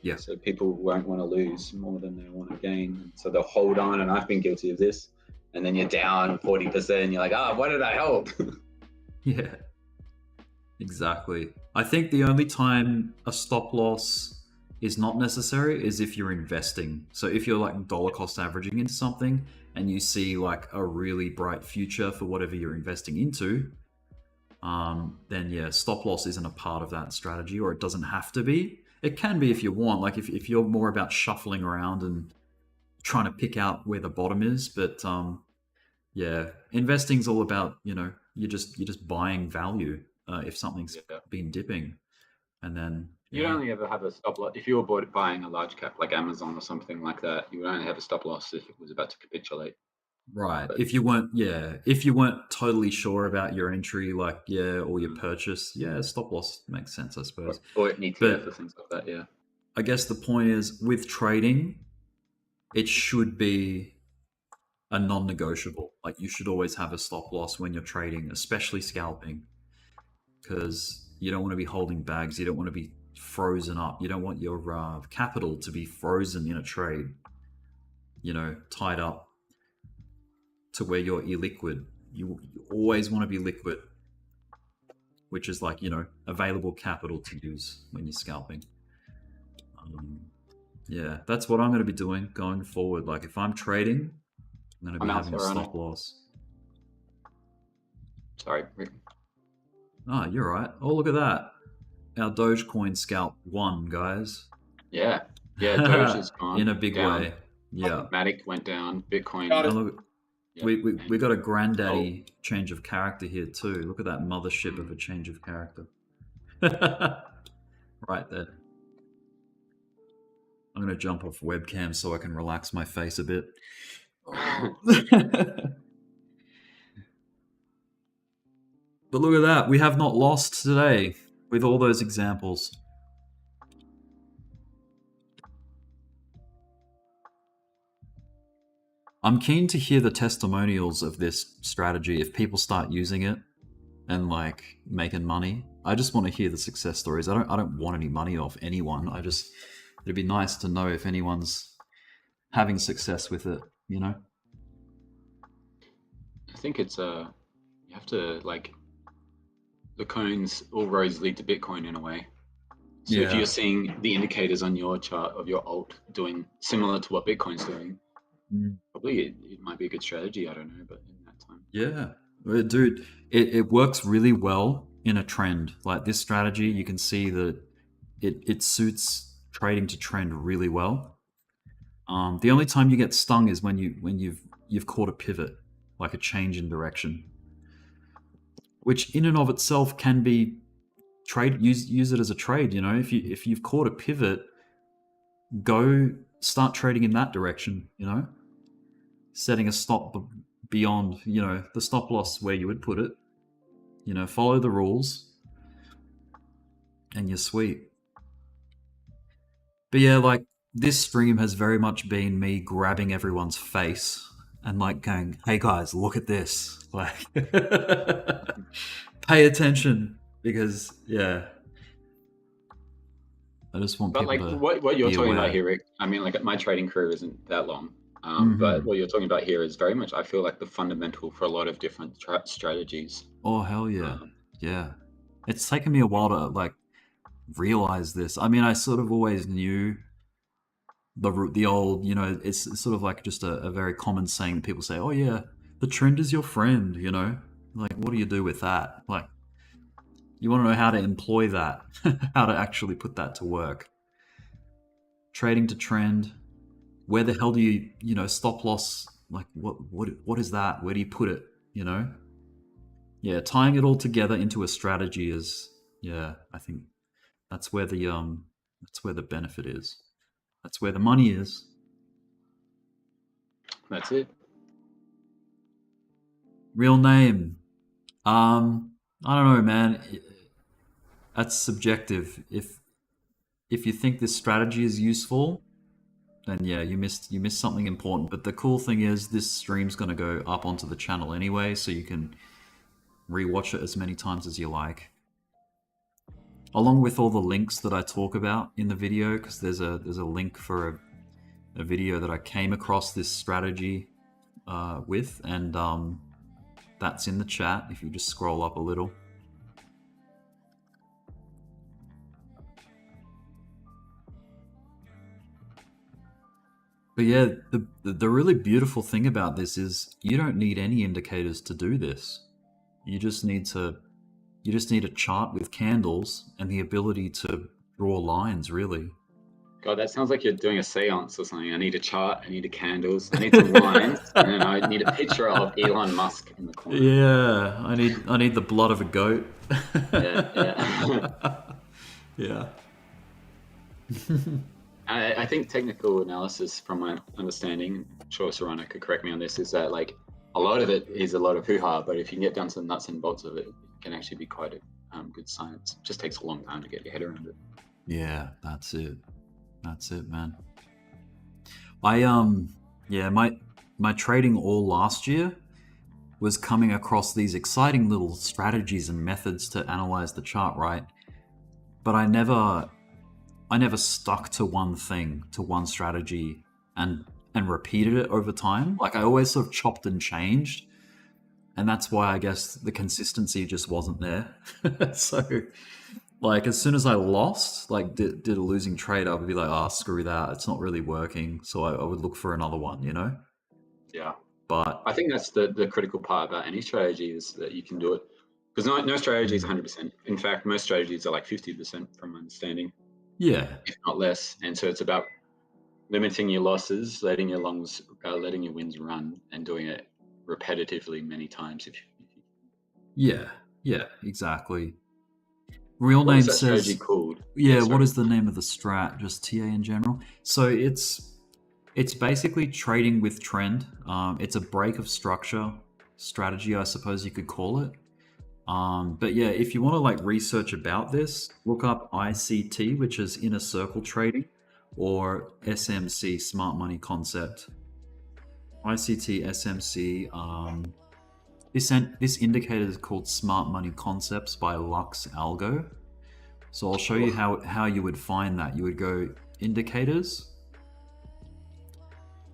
Yeah. So people won't want to lose more than they want to gain. So they'll hold on, and I've been guilty of this. And then you're down 40%, and you're like, why did I hold? Yeah. Exactly. I think the only time a stop loss is not necessary is if you're investing. So if you're like dollar cost averaging into something and you see like a really bright future for whatever you're investing into, then yeah, stop loss isn't a part of that strategy, or it doesn't have to be. It can be if you want, like if you're more about shuffling around and trying to pick out where the bottom is. But yeah, investing's all about, you're just buying value if something's been dipping. And then you'd only ever have a stop loss if you were buying a large cap like Amazon or something like that. You would only have a stop loss if it was about to capitulate. Right. But if you weren't totally sure about your entry, or your purchase, stop loss makes sense, I suppose. Or it needs to for things like that. Yeah. I guess the point is, with trading, it should be a non-negotiable. Like, you should always have a stop loss when you're trading, especially scalping, because you don't want to be holding bags. You don't want to be frozen up. You don't want your capital to be frozen in a trade, tied up to where you're illiquid. You always want to be liquid, which is like, available capital to use when you're scalping. Yeah, that's what I'm going to be doing going forward. Like, if I'm trading, I'm going to be having a stop loss. Sorry, Rick. You're right. Oh, look at that. Our Dogecoin scalp won, guys. Yeah, Doge is gone. In a big way. Yeah. Matic went down. Bitcoin. Look, we got a granddaddy change of character here too. Look at that mothership of a change of character. Right there. I'm going to jump off webcam so I can relax my face a bit. But look at that. We have not lost today with all those examples. I'm keen to hear the testimonials of this strategy if people start using it and like making money. I just want to hear the success stories. I don't want any money off anyone. It'd be nice to know if anyone's having success with it, I think it's you have to, like, the coins, all roads lead to Bitcoin in a way. So if you're seeing the indicators on your chart of your alt doing similar to what Bitcoin's doing, probably it might be a good strategy. I don't know, but in that time. Yeah, dude, it works really well in a trend. Like this strategy, you can see that it suits trading to trend really well. The only time you get stung is when you've caught a pivot, like a change in direction, which in and of itself can be use it as a trade. If you've caught a pivot, go start trading in that direction. Setting a stop beyond the stop loss where you would put it. Follow the rules, and you're sweet. But yeah, like this stream has very much been me grabbing everyone's face and like going, "Hey guys, look at this! Like, pay attention," because I just want people to. But what you're talking aware. about here, Rick. I mean, like my trading career isn't that long, but what you're talking about here is very much, I feel like, the fundamental for a lot of different strategies. Oh hell yeah, yeah! It's taken me a while to like realize this. I mean, I sort of always knew the old, it's sort of like just a very common saying that people say, "Oh yeah, the trend is your friend." Like, what do you do with that? Like, you want to know how to employ that, how to actually put that to work. trading to trend. Where the hell do you, you know, stop loss? Like what is that? Where do you put it? You know? Yeah, tying it all together into a strategy is, yeah, I think that's where the benefit is. That's where the money is. That's it. Real name. I don't know, man. That's subjective. If you think this strategy is useful, then yeah, you missed something important. But the cool thing is this stream's going to go up onto the channel anyway, so you can rewatch it as many times as you like. Along with all the links that I talk about in the video, because there's a link for a video that I came across this strategy with, and that's in the chat if you just scroll up a little. But yeah, the really beautiful thing about this is you don't need any indicators to do this. You just need a chart with candles and the ability to draw lines, really. God, that sounds like you're doing a seance or something. I need a chart, I need a candles, I need some lines, and then I need a picture of Elon Musk in the corner. Yeah, I need the blood of a goat. Yeah. Yeah. I think technical analysis, from my understanding, I'm sure Serrano could correct me on this, is that like a lot of it is a lot of hoo-ha, but if you can get down to the nuts and bolts of it, it can actually be quite a good science. It just takes a long time to get your head around it. Yeah, that's it. That's it, man. Yeah, my trading all last year was coming across these exciting little strategies and methods to analyze the chart, right? But I never stuck to one thing, to one strategy, and repeated it over time. Like I always sort of chopped and changed, and that's why I guess the consistency just wasn't there. So, like as soon as I lost, like did a losing trade, I would be like, oh, screw that, it's not really working. So I would look for another one, you know? Yeah. But I think that's the critical part about any strategy, is that you can do it. Because no strategy is 100%. In fact, most strategies are like 50% from my understanding. yeah. If not less. And so it's about limiting your losses, letting your wins run, and doing it repetitively many times. Yeah, exactly. Real What name is that says, strategy called? yeah, sorry. what is the name of the strat? Just TA in general. So it's basically trading with trend. It's a break of structure strategy, I suppose you could call it. But yeah, if you want to like research about this, look up ICT, which is inner circle trading, or SMC, smart money concept. ICT, SMC. This indicator is called Smart Money Concepts by Lux Algo. So I'll show you how you would find that. You would go indicators.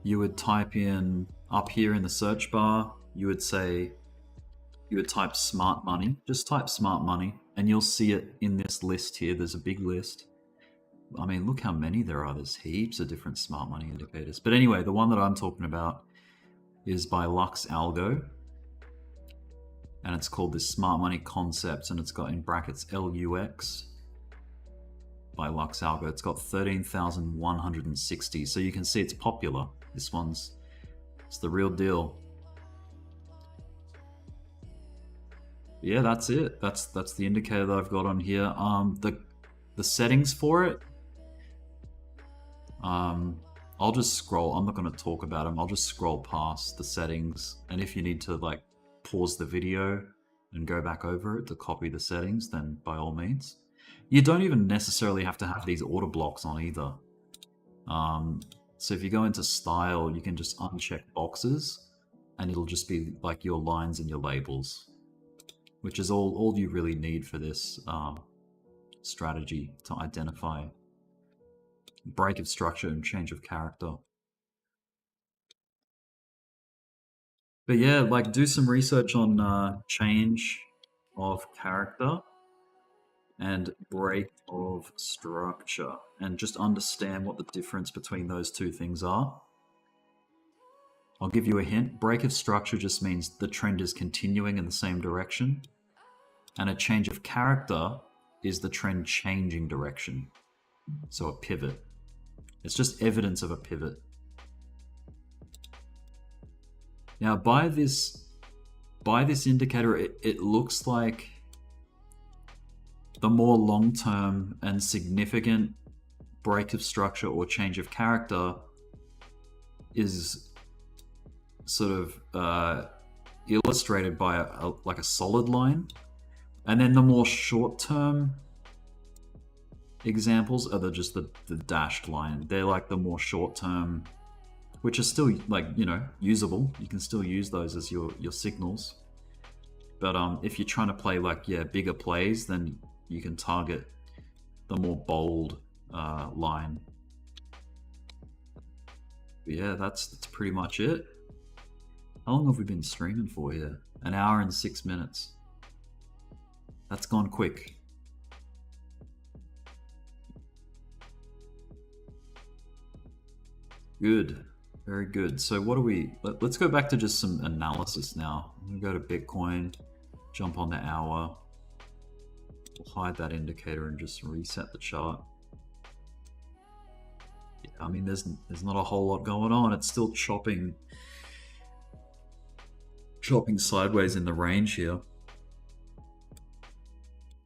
You would type in up here in the search bar, you would type smart money. Just type smart money and you'll see it in this list here. There's a big list. I mean, look how many there are. There's heaps of different smart money indicators. But anyway, the one that I'm talking about is by Lux Algo. And it's called this Smart Money Concepts, and it's got in brackets LUX by Lux Algo. It's got 13,160. So you can see it's popular. This it's the real deal. Yeah, that's it. That's the indicator that I've got on here. The settings for it, I'll just scroll. I'm not going to talk about them. I'll just scroll past the settings, and if you need to like pause the video and go back over it to copy the settings, then by all means. You don't even necessarily have to have these order blocks on either. So if you go into style, you can just uncheck boxes and it'll just be like your lines and your labels, which is all you really need for this strategy to identify break of structure and change of character. But yeah, like do some research on change of character and break of structure, and just understand what the difference between those two things are. I'll give you a hint. Break of structure just means the trend is continuing in the same direction, and a change of character is the trend changing direction, so a pivot. It's just evidence of a pivot. Now, by this indicator, it looks like the more long-term and significant break of structure or change of character is sort of illustrated by a solid line, and then the more short-term examples are just the dashed line. They're like the more short-term, which are still like, you know, usable. You can still use those as your signals. But if you're trying to play like, yeah, bigger plays, then you can target the more bold line. But yeah, that's pretty much it. How long have we been streaming for here? 1 hour and 6 minutes. That's gone quick. Good. Very good. So what do we... Let's go back to just some analysis now. I'm going to go to Bitcoin, jump on the hour. We'll hide that indicator and just reset the chart. Yeah, I mean, there's not a whole lot going on. It's still chopping sideways in the range here.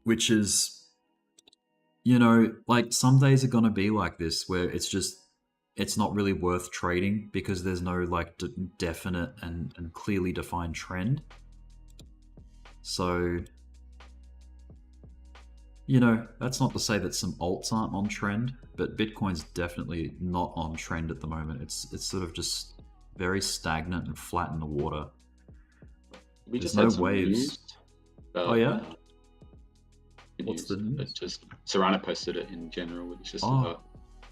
Which is, you know, like some days are going to be like this where it's not really worth trading because there's no like definite and clearly defined trend. So, you know, that's not to say that some alts aren't on trend, but Bitcoin's definitely not on trend at the moment. It's sort of just very stagnant and flat in the water. We There's just no had some waves. news about, Oh yeah? What's the news? It's just Serrano posted it in general, which is just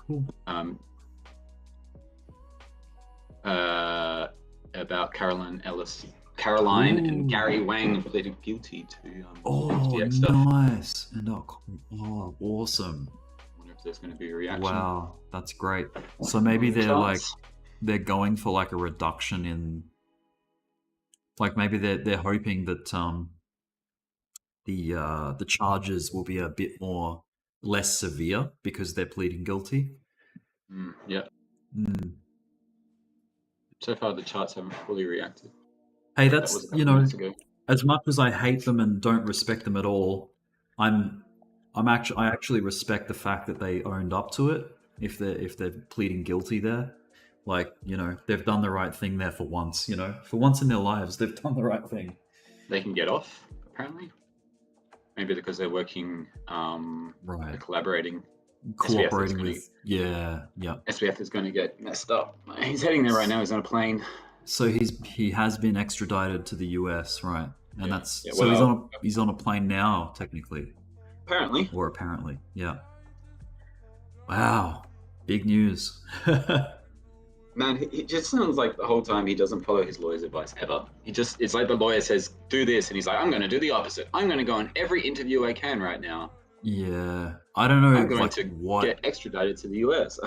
Cool. About Caroline Ooh. and Gary Wang pleaded guilty to Oh, FTX stuff. nice. And oh, awesome. I wonder if there's going to be a reaction. Wow, that's great. So maybe they're going for like a reduction in, like maybe they're hoping that the charges will be a bit less severe because they're pleading guilty. Yeah. So far, the charts haven't fully reacted. Hey, That that's, was a couple you know, minutes ago. as much as I hate them and don't respect them at all, I actually respect the fact that they owned up to it. If they're pleading guilty there, like, you know, they've done the right thing there for once. You know, for once in their lives, they've done the right thing. They can get off, apparently. Maybe because they're working, Right. they're cooperating with, yeah. SBF is going to get messed up. He's heading there right now. He's on a plane. So he has been extradited to the US, right? And Yeah. he's on a plane now, technically. Apparently, yeah. Wow, big news. Man, it just sounds like the whole time he doesn't follow his lawyer's advice ever. It's like the lawyer says, do this, and he's like, I'm going to do the opposite. I'm going to go on every interview I can right now. Yeah, I don't know. I'm going to get extradited to the US.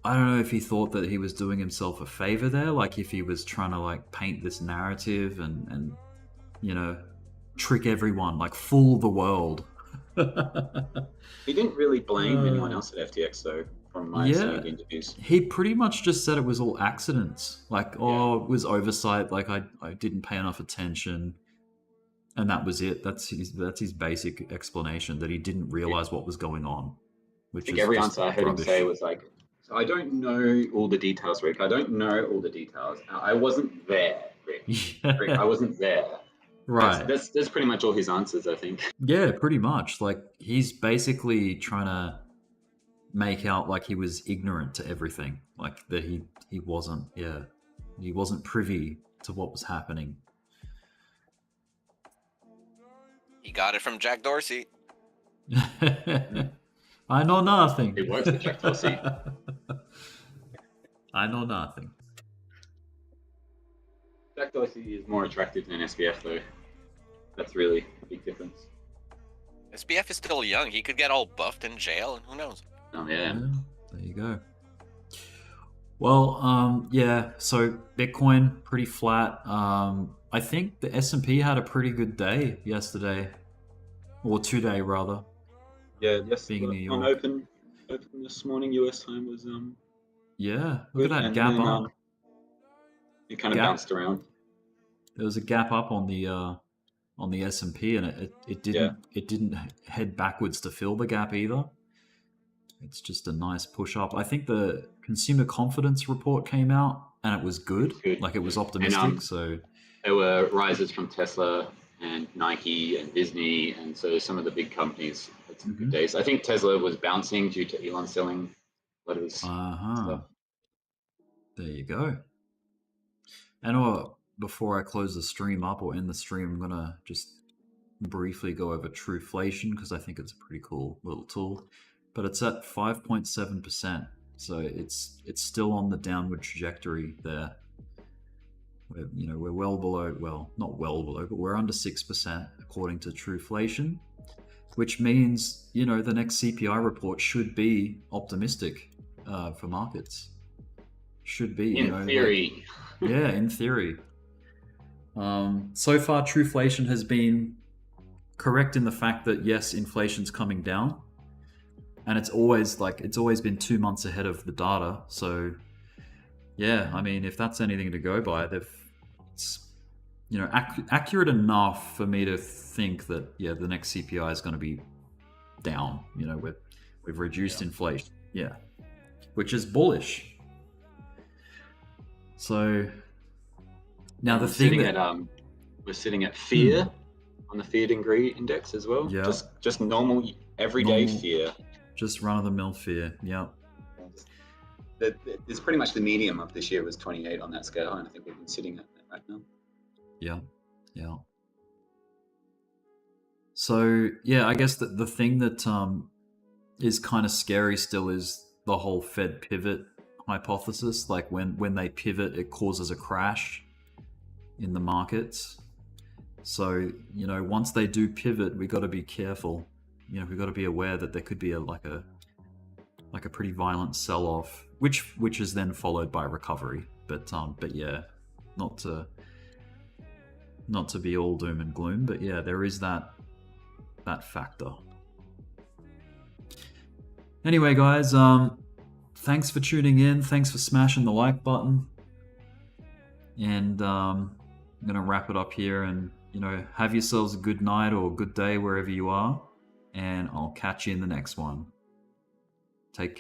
I don't know if he thought that he was doing himself a favor there, like if he was trying to like paint this narrative and you know, trick everyone, like fool the world. He didn't really blame anyone else at FTX though, from my seeing the interviews. He pretty much just said it was all accidents, like, it was oversight, like I didn't pay enough attention. And that was it. That's his basic explanation, that he didn't realize what was going on. Which is every answer I heard him say was like, I don't know all the details, Rick. I don't know all the details. I wasn't there, Rick. Rick, I wasn't there. Right. That's pretty much all his answers, I think. Yeah, pretty much. Like, he's basically trying to make out like he was ignorant to everything. Like that he wasn't, he wasn't privy to what was happening. He got it from Jack Dorsey. I know nothing. It works with Jack Dorsey. I know nothing. Jack Dorsey is more attractive than SBF, though. That's really a big difference. SBF is still young. He could get all buffed in jail, and who knows? Oh, yeah. There you go. Well, so Bitcoin, pretty flat. I think the S&P had a pretty good day yesterday. Or today, rather. Yeah, yes. Being in New York. On open open this morning. US time was Yeah, look good, at that and gap then, up. it kind of Gap. bounced around. There was a gap up on the S&P, and it didn't head backwards to fill the gap either. It's just a nice push up. I think the consumer confidence report came out and it was good. Like, it was optimistic. And, so there were rises from Tesla and Nike and Disney, and so some of the big companies had some good days. I think Tesla was bouncing due to Elon selling a lot of his stuff. There you go. And before I close the stream up or end the stream, I'm gonna just briefly go over Trueflation because I think it's a pretty cool little tool. But it's at 5.7%, so it's still on the downward trajectory there. We're well below, well, not well below, but we're under 6% according to Trueflation, which means, the next CPI report should be optimistic for markets. Should be. In theory. Yeah, in theory. So far, Trueflation has been correct in the fact that, yes, inflation's coming down. And it's always been 2 months ahead of the data. So, yeah, I mean, if that's anything to go by, it's accurate enough for me to think that, yeah, the next CPI is going to be down. We've reduced inflation, yeah, which is bullish. So now the thing we're sitting at fear on the fear degree index as well. Yeah, just normal everyday fear. Just run-of-the-mill fear. Yeah. It's pretty much the medium of this year was 28 on that scale, and I think we've been sitting at that right now. Yeah. So yeah, I guess the thing that is kind of scary still is the whole Fed pivot hypothesis. Like when they pivot, it causes a crash in the markets. So once they do pivot, we got to be careful. We've got to be aware that there could be a pretty violent sell-off, which is then followed by recovery. But yeah, not to be all doom and gloom. But yeah, there is that factor. Anyway, guys, thanks for tuning in. Thanks for smashing the like button. And I'm gonna wrap it up here. And have yourselves a good night or good day wherever you are. And I'll catch you in the next one.